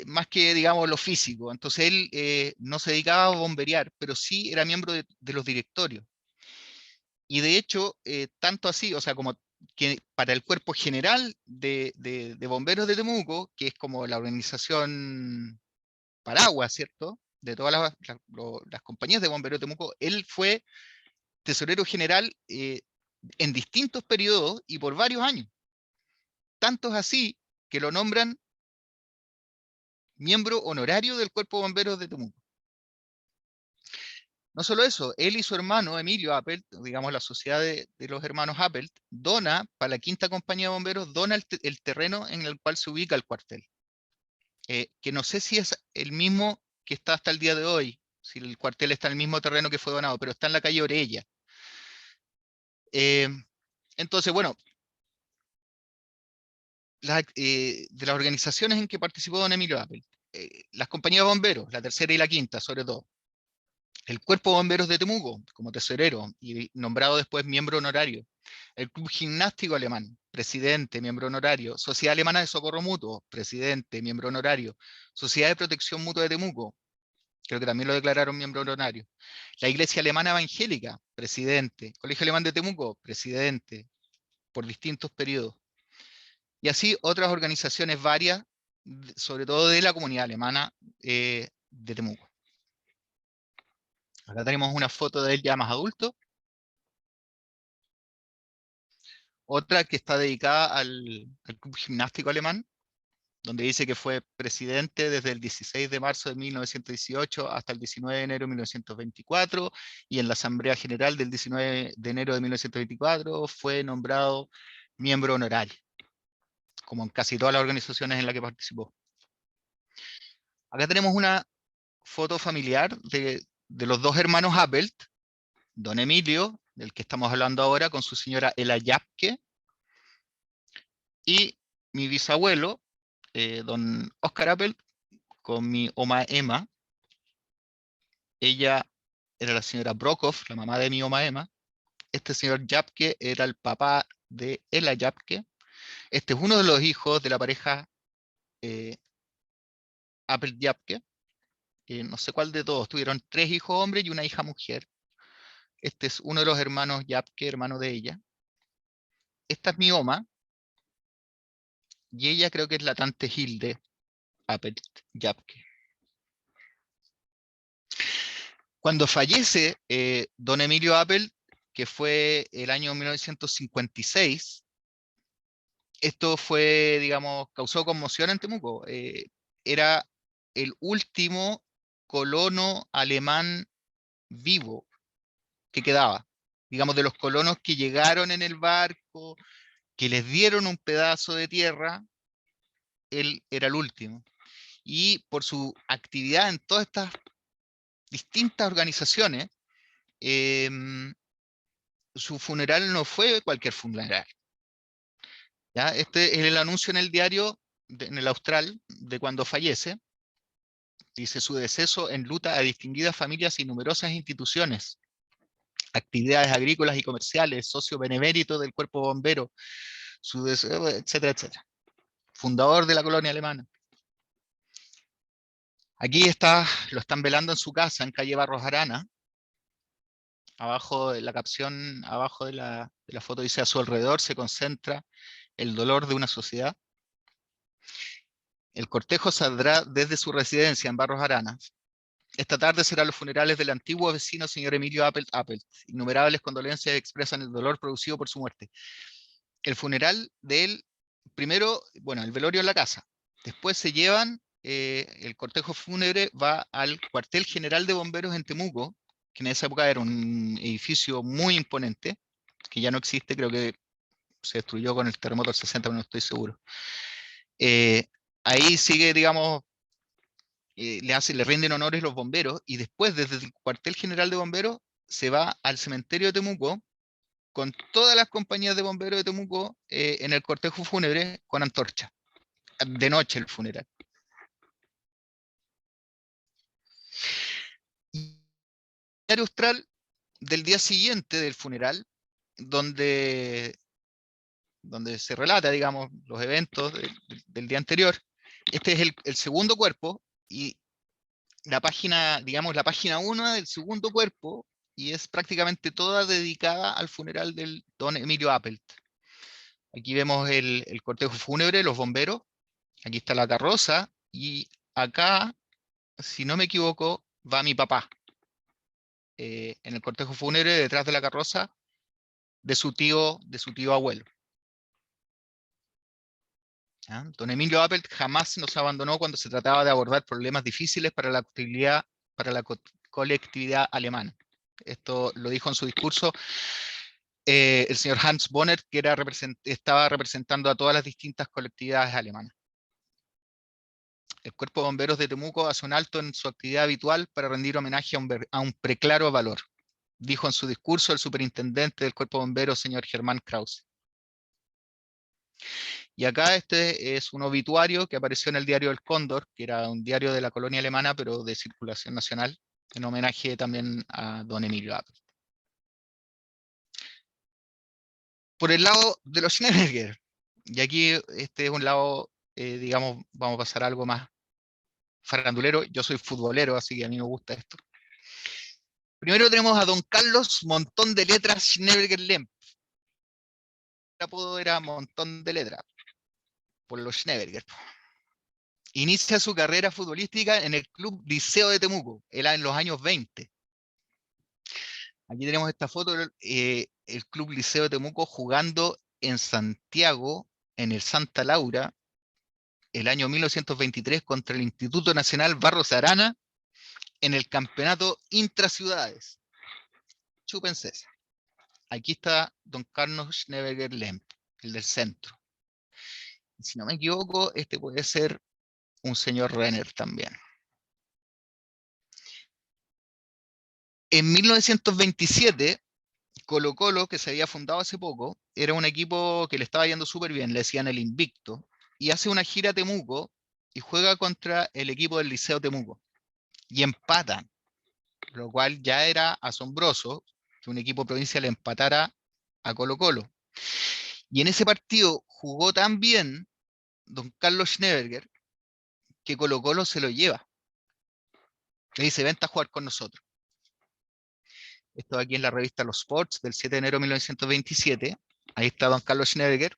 más que, digamos, lo físico. Entonces él no se dedicaba a bomberear, pero sí era miembro de los directorios. Y de hecho, tanto así, o sea, como que para el cuerpo general de bomberos de Temuco, que es como la organización paraguas, ¿cierto? De todas las compañías de bomberos de Temuco, él fue tesorero general en distintos periodos y por varios años. Tanto es así que lo nombran miembro honorario del cuerpo de bomberos de Temuco. No solo eso, él y su hermano Emilio Appelt, digamos la sociedad de los hermanos Appelt, dona para la quinta compañía de bomberos, dona el terreno en el cual se ubica el cuartel. Que no sé si es el mismo que está hasta el día de hoy, si el cuartel está en el mismo terreno que fue donado, pero está en la calle Orella. Entonces, bueno, de las organizaciones en que participó don Emilio Appelt, las compañías de bomberos, la tercera y la quinta sobre todo, el Cuerpo de Bomberos de Temuco, como tesorero y nombrado después miembro honorario, el Club Gimnástico Alemán, presidente, miembro honorario, Sociedad Alemana de Socorro Mutuo, presidente, miembro honorario, Sociedad de Protección Mutua de Temuco, creo que también lo declararon miembro honorario, la Iglesia Alemana Evangélica, presidente, Colegio Alemán de Temuco, presidente, por distintos periodos. Y así otras organizaciones varias, sobre todo de la comunidad alemana de Temuco. Acá tenemos una foto de él ya más adulto. Otra que está dedicada al Club Gimnástico Alemán, donde dice que fue presidente desde el 16 de marzo de 1918 hasta el 19 de enero de 1924, y en la Asamblea General del 19 de enero de 1924 fue nombrado miembro honorario, como en casi todas las organizaciones en las que participó. Acá tenemos una foto familiar de los dos hermanos Appelt, don Emilio, del que estamos hablando ahora, con su señora Ela Yapke, y mi bisabuelo, don Oscar Appelt, con mi oma Emma. Ella era la señora Brockhoff, la mamá de mi oma Emma. Este señor Yapke era el papá de Ela Yapke. Este es uno de los hijos de la pareja Appelt-Yapke. No sé cuál de todos, tuvieron 3 hijos hombres y una hija mujer. Este es uno de los hermanos Yapke, hermano de ella. Esta es mi oma, y ella creo que es la tante Hilde Appelt-Yapke. Cuando fallece don Emilio Appelt, que fue el año 1956, Esto fue, digamos, causó conmoción en Temuco. Era el último colono alemán vivo que quedaba. Digamos, de los colonos que llegaron en el barco, que les dieron un pedazo de tierra, él era el último. Y por su actividad en todas estas distintas organizaciones, su funeral no fue cualquier funeral. ¿Ya? Este es el anuncio en el diario, en el Austral, de cuando fallece. Dice: su deceso enluta a distinguidas familias y numerosas instituciones, actividades agrícolas y comerciales, socio benemérito del cuerpo bombero, etcétera, etcétera. Fundador de la colonia alemana. Aquí está, lo están velando en su casa, en calle Barros Arana. Abajo de la capción, abajo de la foto dice: a su alrededor se concentra el dolor de una sociedad. El cortejo saldrá desde su residencia en Barros Arana. Esta tarde serán los funerales del antiguo vecino señor Emilio Appelt. Innumerables condolencias expresan el dolor producido por su muerte. El funeral de él, primero, bueno, el velorio en la casa. Después se llevan, el cortejo fúnebre va al cuartel general de bomberos en Temuco, que en esa época era un edificio muy imponente, que ya no existe, creo que se destruyó con el terremoto del 60, pero no estoy seguro. Ahí sigue, digamos, le rinden honores los bomberos, y después desde el cuartel general de bomberos se va al cementerio de Temuco con todas las compañías de bomberos de Temuco, en el cortejo fúnebre con antorcha. De noche el funeral. Y el austral del día siguiente del funeral, donde se relata, digamos, los eventos del día anterior. Este es el segundo cuerpo, y la página, digamos, la página 1 del segundo cuerpo, y es prácticamente toda dedicada al funeral del don Emilio Appelt. Aquí vemos el cortejo fúnebre, los bomberos, aquí está la carroza, y acá, si no me equivoco, va mi papá, en el cortejo fúnebre detrás de la carroza de su tío abuelo. ¿Ya? Don Emilio Appelt jamás nos abandonó cuando se trataba de abordar problemas difíciles para la colectividad alemana. Esto lo dijo en su discurso el señor Hans Bonner, que estaba representando a todas las distintas colectividades alemanas. El Cuerpo de Bomberos de Temuco hace un alto en su actividad habitual para rendir homenaje a un preclaro valor, dijo en su discurso el superintendente del Cuerpo de Bomberos, señor Germán Krause. Y acá este es un obituario que apareció en el diario El Cóndor, que era un diario de la colonia alemana, pero de circulación nacional, en homenaje también a don Emilio Appelt. Por el lado de los Schneeberger, y aquí este es un lado, digamos, vamos a pasar a algo más farandulero. Yo soy futbolero, así que a mí me gusta esto. Primero tenemos a don Carlos Montón de Letras Schneeberger-Lemp. El apodo era Montón de Letras, por los Schneeberger. Inicia su carrera futbolística en el Club Liceo de Temuco, en los años 20. Aquí tenemos esta foto del el Club Liceo de Temuco jugando en Santiago, en el Santa Laura, el año 1923 contra el Instituto Nacional Barros Arana, en el campeonato intraciudades. Chúpense esa. Aquí está don Carlos Schneeberger-Lemp, el del centro. Y si no me equivoco, este puede ser un señor Renner también. En 1927, Colo-Colo, que se había fundado hace poco, era un equipo que le estaba yendo súper bien, le decían el Invicto, y hace una gira a Temuco y juega contra el equipo del Liceo Temuco. Y empatan, lo cual ya era asombroso que un equipo provincial empatara a Colo-Colo. Y en ese partido jugó tan bien don Carlos Schneeberger que Colo-Colo se lo lleva. Le dice: vente a jugar con nosotros. Esto aquí en la revista Los Sports del 7 de enero de 1927. Ahí está don Carlos Schneeberger,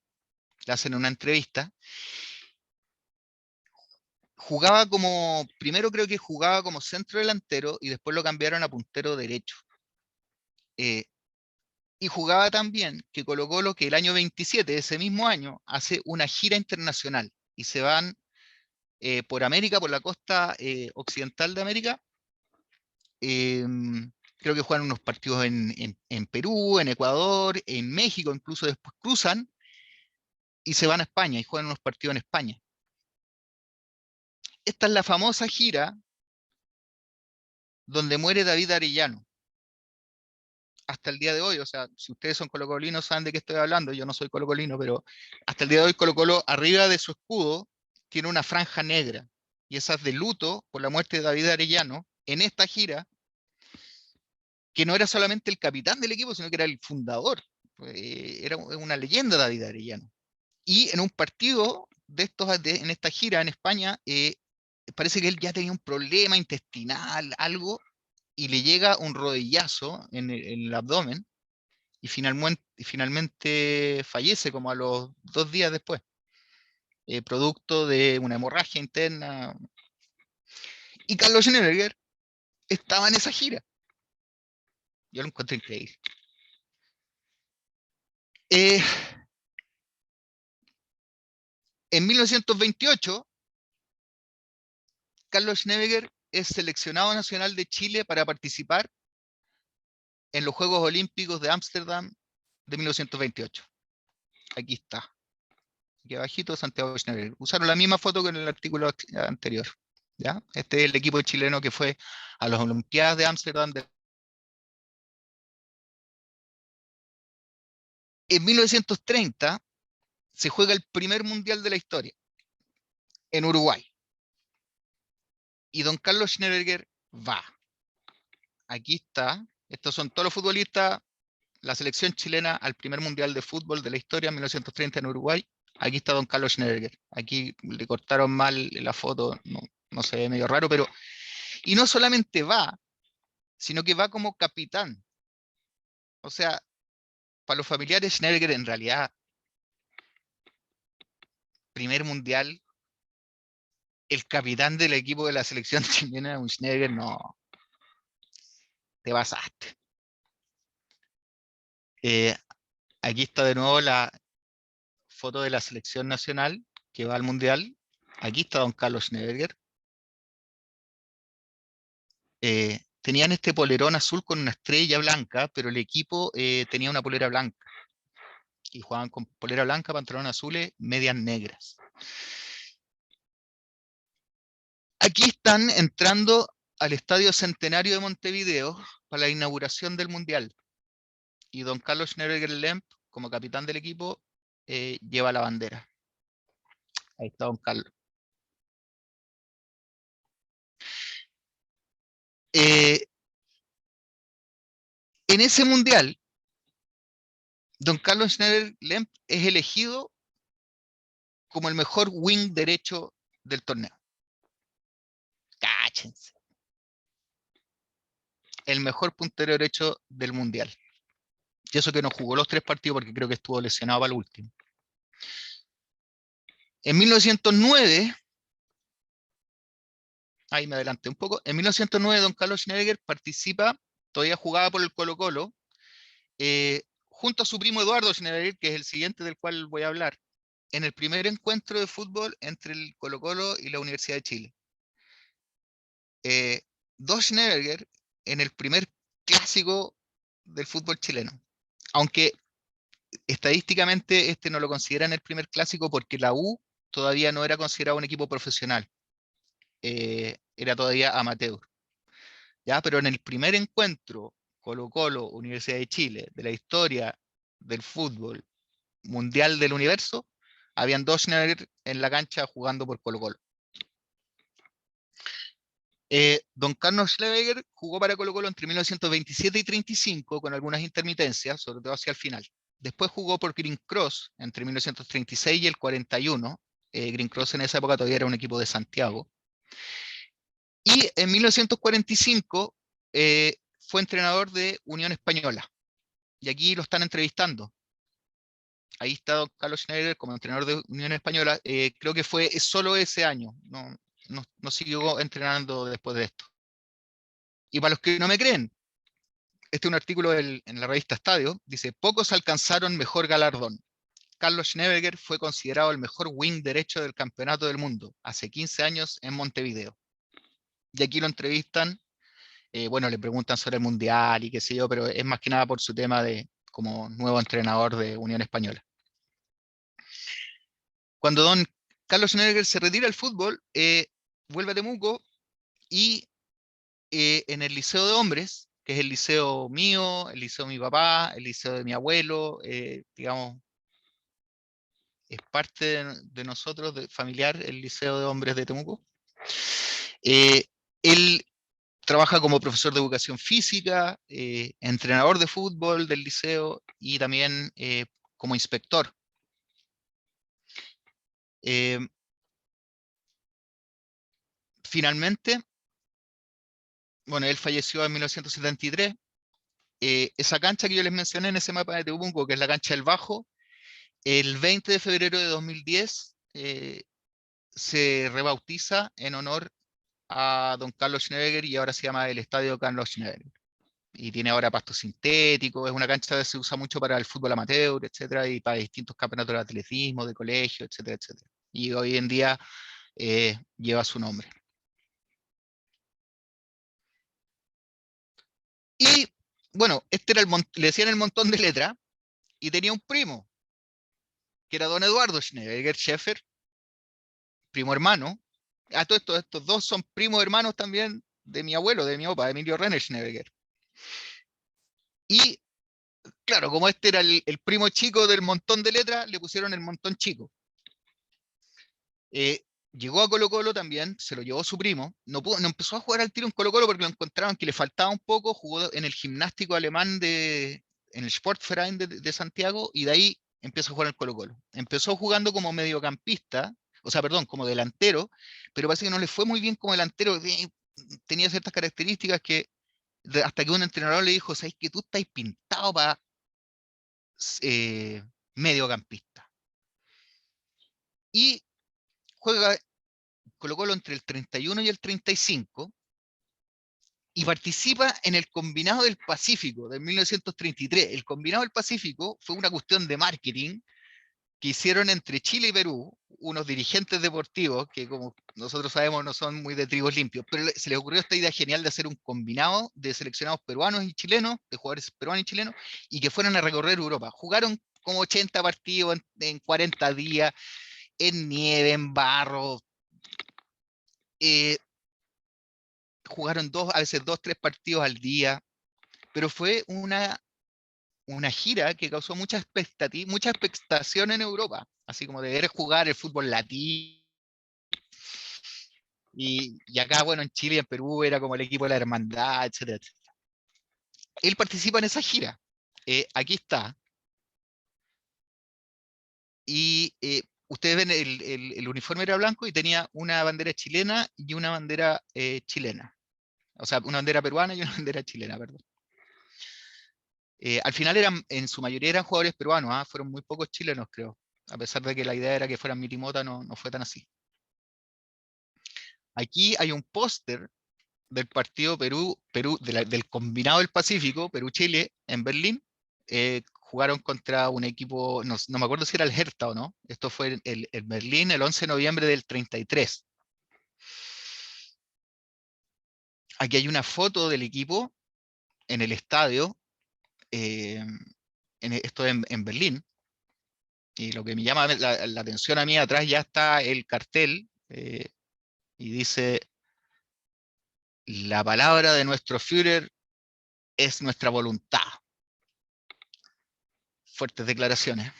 le hacen una entrevista. Jugaba como, primero creo que jugaba como centro delantero y después lo cambiaron a puntero derecho. Y jugaba tan bien que Colo-Colo, que el año 27 de ese mismo año, hace una gira internacional y se van por América, por la costa occidental de América. Creo que juegan unos partidos en Perú, en Ecuador, en México, incluso después cruzan y se van a España y juegan unos partidos en España. Esta es la famosa gira donde muere David Arellano. Hasta el día de hoy, o sea, si ustedes son colocolinos saben de qué estoy hablando, yo no soy colocolino, pero hasta el día de hoy Colo-Colo arriba de su escudo tiene una franja negra, y esa es de luto por la muerte de David Arellano en esta gira, que no era solamente el capitán del equipo, sino que era el fundador. Era una leyenda David Arellano. Y en un partido de estos, en esta gira en España, parece que él ya tenía un problema intestinal, algo, y le llega un rodillazo en el abdomen, y finalmente fallece como a los 2 días después, producto de una hemorragia interna. Y Carlos Schneider estaba en esa gira. Yo lo encontré increíble. Eh, en 1928, Carlos Schneider es seleccionado nacional de Chile para participar en los Juegos Olímpicos de Ámsterdam de 1928. Aquí está. Aquí abajito, Santiago Schneider. Usaron la misma foto que en el artículo anterior. ¿Ya? Este es el equipo chileno que fue a las Olimpiadas de Ámsterdam. En 1930 se juega el primer mundial de la historia en Uruguay. Y don Carlos Schneider va. Aquí está. Estos son todos los futbolistas, la selección chilena al primer mundial de fútbol de la historia en 1930 en Uruguay. Aquí está don Carlos Schneider. Aquí le cortaron mal la foto, no, no se ve medio raro, pero... Y no solamente va, sino que va como capitán. O sea, para los familiares, Schneider en realidad, primer mundial, el capitán del equipo de la selección chilena, un Schneider, no, te pasaste. Aquí está de nuevo la foto de la selección nacional que va al mundial. Aquí está don Carlos Schneider. Tenían este polerón azul con una estrella blanca, pero el equipo tenía una polera blanca. Y jugaban con polera blanca, pantalón azules, medias negras. Aquí están entrando al Estadio Centenario de Montevideo para la inauguración del Mundial. Y don Carlos Schneider-Lemp, como capitán del equipo, lleva la bandera. Ahí está don Carlos. En ese Mundial, don Carlos Schneider-Lemp es elegido como el mejor wing derecho del torneo. Cáchense. El mejor puntero derecho del Mundial. Y eso que no jugó los 3 partidos porque creo que estuvo lesionado para el último. En 1909, ahí me adelanté un poco, en 1909 don Carlos Schneider participa, todavía jugaba por el Colo-Colo, junto a su primo Eduardo Schneider, que es el siguiente del cual voy a hablar, en el primer encuentro de fútbol entre el Colo-Colo y la Universidad de Chile. Dos Schneider en el primer clásico del fútbol chileno. Aunque estadísticamente este no lo consideran el primer clásico porque la U todavía no era considerado un equipo profesional. Era todavía amateur. ¿Ya? Pero en el primer encuentro Colo-Colo, Universidad de Chile, de la historia del fútbol mundial del universo, habían dos Schneider en la cancha jugando por Colo-Colo. Don Carlos Schneider jugó para Colo-Colo entre 1927 y 35 con algunas intermitencias, sobre todo hacia el final. Después jugó por Green Cross entre 1936 y el 41. Green Cross en esa época todavía era un equipo de Santiago. Y en 1945 fue entrenador de Unión Española. Y aquí lo están entrevistando. Ahí está don Carlos Schneider como entrenador de Unión Española. Creo que fue solo ese año. No siguió entrenando después de esto. Y para los que no me creen, este es un artículo en la revista Estadio, dice, pocos alcanzaron mejor galardón. Carlos Schneeberger fue considerado el mejor wing derecho del campeonato del mundo hace 15 años en Montevideo. Y aquí lo entrevistan, bueno, le preguntan sobre el Mundial y qué sé yo, pero es más que nada por su tema de como nuevo entrenador de Unión Española. Cuando don Carlos Schneeberger se retira del fútbol, vuelve a Temuco y en el liceo de hombres, que es el liceo mío, el liceo de mi papá, el liceo de mi abuelo, digamos, es parte de nosotros, de familiar, el liceo de hombres de Temuco. Él trabaja como profesor de educación física, entrenador de fútbol del liceo y también como inspector. Finalmente, bueno, él falleció en 1973. Esa cancha que yo les mencioné en ese mapa de Temuco, que es la cancha del Bajo, el 20 de febrero de 2010 se rebautiza en honor a don Carlos Schneeberger y ahora se llama el Estadio Carlos Schneeberger. Y tiene ahora pasto sintético, es una cancha que se usa mucho para el fútbol amateur, etcétera, y para distintos campeonatos de atletismo, de colegio, etcétera, etcétera. Y hoy en día lleva su nombre. Y bueno, este era le decían el montón de letras, y tenía un primo, que era don Eduardo Schneeberger Scheffer, primo hermano. A todo esto, estos dos son primos hermanos también de mi abuelo, de mi papá, Emilio Renner Schneeberger. Y claro, como este era el primo chico del montón de letras, le pusieron el montón chico. Llegó a Colo Colo también, se lo llevó su primo, no empezó a jugar al tiro en Colo Colo porque lo encontraban que le faltaba un poco, jugó en el gimnástico alemán en el Sportverein de Santiago, y de ahí empezó a jugar en Colo Colo. Empezó jugando como mediocampista, o sea, perdón, como delantero, pero parece que no le fue muy bien como delantero, tenía ciertas características que hasta que un entrenador le dijo, ¿sabes que tú estás pintado para mediocampista? Y juega Colo Colo entre el 31 y el 35 y participa en el Combinado del Pacífico de 1933. El Combinado del Pacífico fue una cuestión de marketing que hicieron entre Chile y Perú, unos dirigentes deportivos que, como nosotros sabemos, no son muy de trigos limpios, pero se les ocurrió esta idea genial de hacer un combinado de seleccionados peruanos y chilenos, de jugadores peruanos y chilenos, y que fueran a recorrer Europa. Jugaron como 80 partidos en 40 días, en nieve, en barro. Jugaron a veces dos, tres partidos al día, pero fue una gira que causó mucha expectativa, mucha expectación en Europa, así como de ver jugar el fútbol latino. Y acá, bueno, en Chile y en Perú era como el equipo de la hermandad, etcétera, etcétera. Él participa en esa gira. Aquí está. Y ustedes ven, el uniforme era blanco y tenía una bandera chilena y una bandera chilena. O sea, una bandera peruana y una bandera chilena, perdón. Al final en su mayoría eran jugadores peruanos, ¿ah? Fueron muy pocos chilenos, creo. A pesar de que la idea era que fueran mirimota, no fue tan así. Aquí hay un póster del partido del combinado del Pacífico, Perú-Chile, en Berlín. Jugaron contra un equipo, no me acuerdo si era el Hertha o no. Esto fue en Berlín el 11 de noviembre del 33. Aquí hay una foto del equipo en el estadio, esto en Berlín. Y lo que me llama la atención a mí, atrás ya está el cartel, y dice, la palabra de nuestro Führer es nuestra voluntad. Fuertes declaraciones.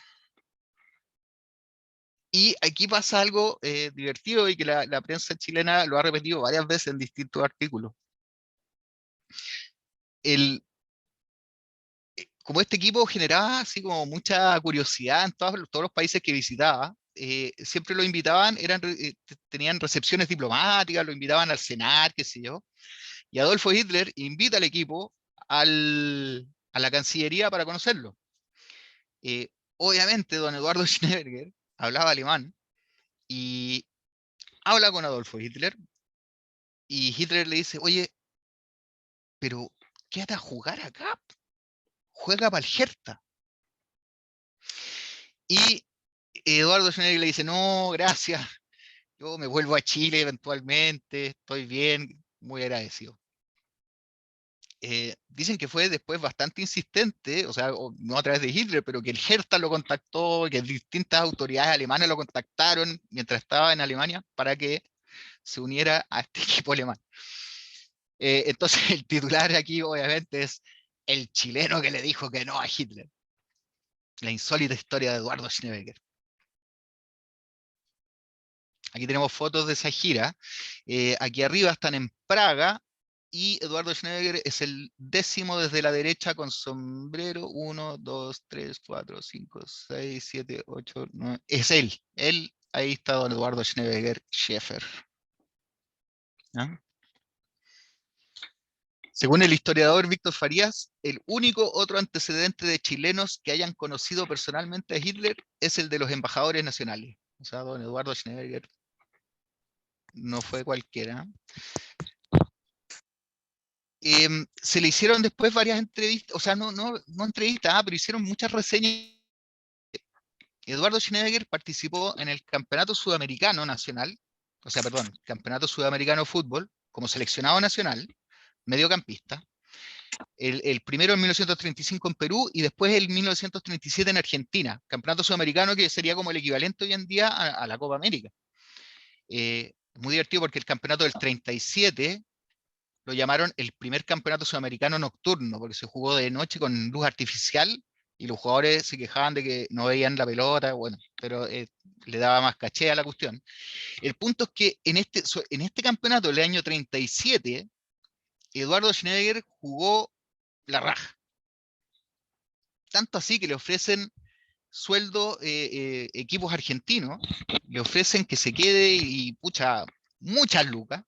Y aquí pasa algo divertido y que la prensa chilena lo ha repetido varias veces en distintos artículos. Como este equipo generaba así como mucha curiosidad en todos los países que visitaba, siempre lo invitaban, tenían recepciones diplomáticas, lo invitaban al cenar, qué sé yo, y Adolfo Hitler invita al equipo a la Cancillería para conocerlo. Obviamente, don Eduardo Schneeberger hablaba alemán y habla con Adolfo Hitler, y Hitler le dice, oye, pero quédate a jugar acá, juega para el Hertha. Y Eduardo Schneider le dice, no, gracias, yo me vuelvo a Chile eventualmente, estoy bien, muy agradecido. Dicen que fue después bastante insistente, o sea, no a través de Hitler, pero que el Hertha lo contactó, que distintas autoridades alemanas lo contactaron mientras estaba en Alemania para que se uniera a este equipo alemán. Entonces el titular aquí obviamente es el chileno que le dijo que no a Hitler. La insólita historia de Eduardo Schneider. Aquí tenemos fotos de esa gira. Aquí arriba están en Praga y Eduardo Schneider es el 10º desde la derecha con sombrero. 1, 2, 3, 4, 5, 6, 7, 8, 9. Es él. Él, ahí está don Eduardo Schneider Schäfer. ¿Ah? Según el historiador Víctor Farías, el único otro antecedente de chilenos que hayan conocido personalmente a Hitler es el de los embajadores nacionales. O sea, don Eduardo Schneider no fue cualquiera. Se le hicieron después varias entrevistas, o sea, no entrevistas, pero hicieron muchas reseñas. Eduardo Schneider participó en el Campeonato Sudamericano Nacional, o sea, perdón, Campeonato Sudamericano de Fútbol, como seleccionado nacional, mediocampista. El primero en 1935 en Perú y después el 1937 en Argentina. Campeonato Sudamericano que sería como el equivalente hoy en día a la Copa América. Muy divertido porque el campeonato del 37 lo llamaron el primer campeonato sudamericano nocturno, porque se jugó de noche con luz artificial y los jugadores se quejaban de que no veían la pelota, bueno, pero le daba más caché a la cuestión. El punto es que en este campeonato del año 37, Eduardo Schneider jugó la raja. Tanto así que le ofrecen sueldo equipos argentinos, le ofrecen que se quede y pucha, muchas lucas,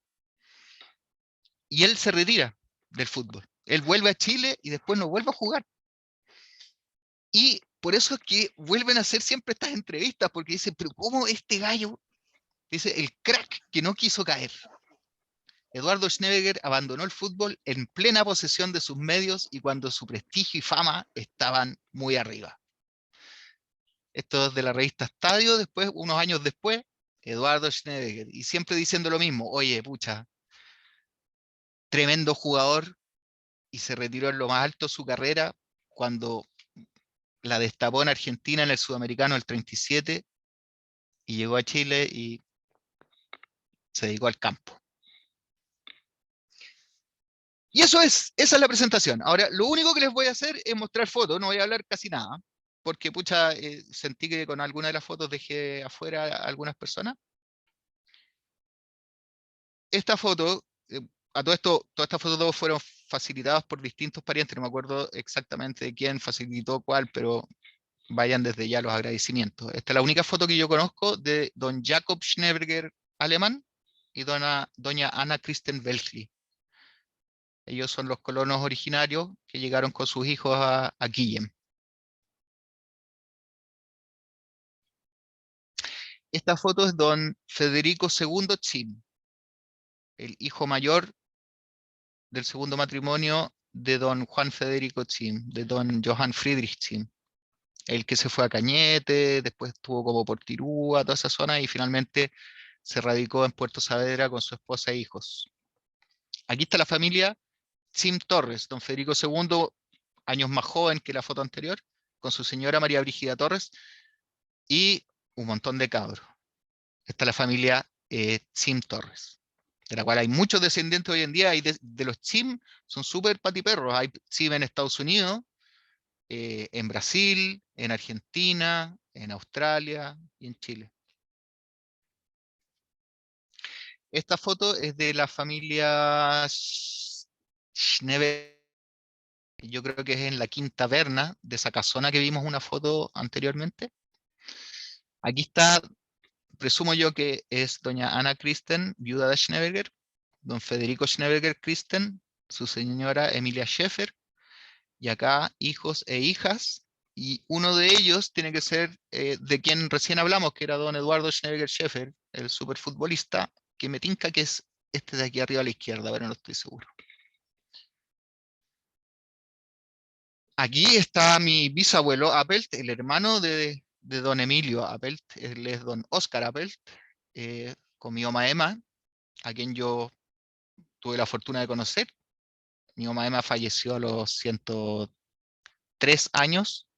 y él se retira del fútbol. Él vuelve a Chile y después no vuelve a jugar. Y por eso es que vuelven a hacer siempre estas entrevistas, porque dicen, pero ¿cómo este gallo? Dice, el crack que no quiso caer. Eduardo Schneider abandonó el fútbol en plena posesión de sus medios y cuando su prestigio y fama estaban muy arriba. Esto es de la revista Estadio, después, unos años después, Eduardo Schneider, y siempre diciendo lo mismo, oye, pucha, tremendo jugador, y se retiró en lo más alto de su carrera cuando la destapó en Argentina en el Sudamericano del 37 y llegó a Chile y se dedicó al campo. Y esa es la presentación. Ahora, lo único que les voy a hacer es mostrar fotos, no voy a hablar casi nada, porque pucha, sentí que con alguna de las fotos dejé afuera a algunas personas. Esta foto, a todo esto, todas estas fotos fueron facilitadas por distintos parientes, no me acuerdo exactamente de quién facilitó cuál, pero vayan desde ya los agradecimientos. Esta es la única foto que yo conozco de don Jakob Schneeberger alemán y doña Anna Christen Welchli. Ellos son los colonos originarios que llegaron con sus hijos a Guillem. Esta foto es don Federico II Zim, el hijo mayor del segundo matrimonio de don Juan Federico Zim, de don Johann Friedrich Zim. El que se fue a Cañete, después estuvo como por Tirúa, toda esa zona, y finalmente se radicó en Puerto Saavedra con su esposa e hijos. Aquí está la familia Zim Torres, don Federico II, años más joven que la foto anterior, con su señora María Brígida Torres, y un montón de cabros. Esta es la familia Zim Torres, de la cual hay muchos descendientes hoy en día, y de los Zim son súper patiperros. Hay Zim en Estados Unidos, en Brasil, en Argentina, en Australia y en Chile. Esta foto es de la familia Schneeberger, yo creo que es en la Quinta Berna, de esa casona que vimos una foto anteriormente. Aquí está, presumo yo que es doña Anna Christen, viuda de Schneeberger, don Federico Schneeberger Christen, su señora Emilia Schäfer, y acá hijos e hijas, y uno de ellos tiene que ser de quien recién hablamos, que era don Eduardo Schneider Schäfer, el superfutbolista, que me tinca que es este de aquí arriba a la izquierda, pero no estoy seguro. Aquí está mi bisabuelo Appelt, el hermano de don Emilio Appelt, él es don Oscar Appelt, con mi mamá Emma, a quien yo tuve la fortuna de conocer. Mi mamá Emma falleció a los 103 años,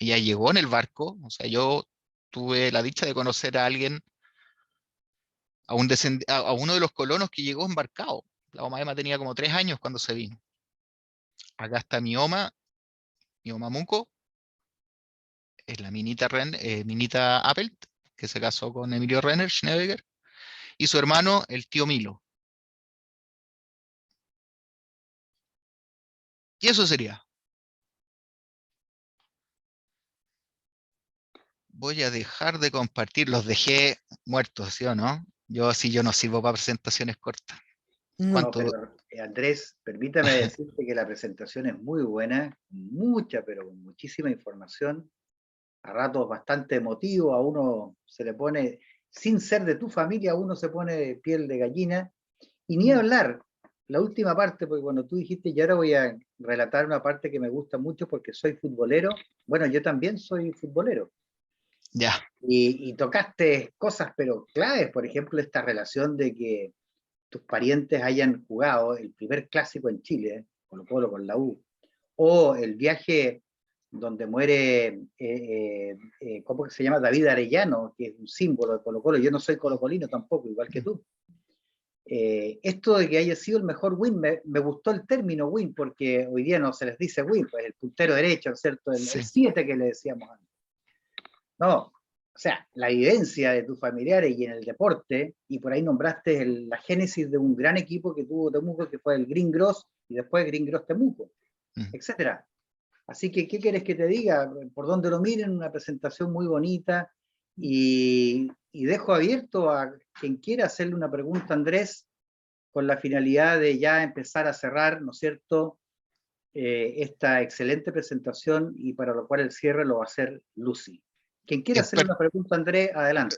ella llegó en el barco, o sea, yo tuve la dicha de conocer a alguien, a uno de los colonos que llegó embarcado. La mamá Emma tenía como 3 años cuando se vino. Acá está mi oma Muco, es la Minita Appelt, que se casó con Emilio Renner Schneeberger, y su hermano, el tío Milo. Y eso sería. Voy a dejar de compartir, los dejé muertos, ¿sí o no? Yo no sirvo para presentaciones cortas. No, ¿Cuánto? pero Andrés, permítame decirte que la presentación es muy buena, mucha, pero con muchísima información, a ratos bastante emotivo, a uno se le pone, sin ser de tu familia, a uno se pone piel de gallina, y ni hablar, la última parte, porque cuando tú dijiste, y ahora voy a relatar una parte que me gusta mucho porque soy futbolero, bueno, yo también soy futbolero, Ya, y tocaste cosas, pero claves, por ejemplo, esta relación de que tus parientes hayan jugado el primer clásico en Chile, Colo-Colo con la U, o el viaje donde muere, ¿cómo que se llama? David Arellano, que es un símbolo de Colo-Colo. Yo no soy colocolino tampoco, igual que tú. Esto de que haya sido el mejor win, me gustó el término win, porque hoy día no se les dice win, pues el puntero derecho, ¿cierto? El sí. 7 que le decíamos antes. No, o sea, la vivencia de tus familiares y en el deporte, y por ahí nombraste la génesis de un gran equipo que tuvo Temuco, que fue el Green Gross, y después Green Gross Temuco, Mm. etcétera. Así que, ¿qué quieres que te diga? Por donde lo miren, una presentación muy bonita, y dejo abierto a quien quiera hacerle una pregunta a Andrés, con la finalidad de ya empezar a cerrar, ¿no es cierto?, esta excelente presentación, y para lo cual el cierre lo va a hacer Lucy. Quien quiera hacerle Esper- una pregunta a Andrés, adelante.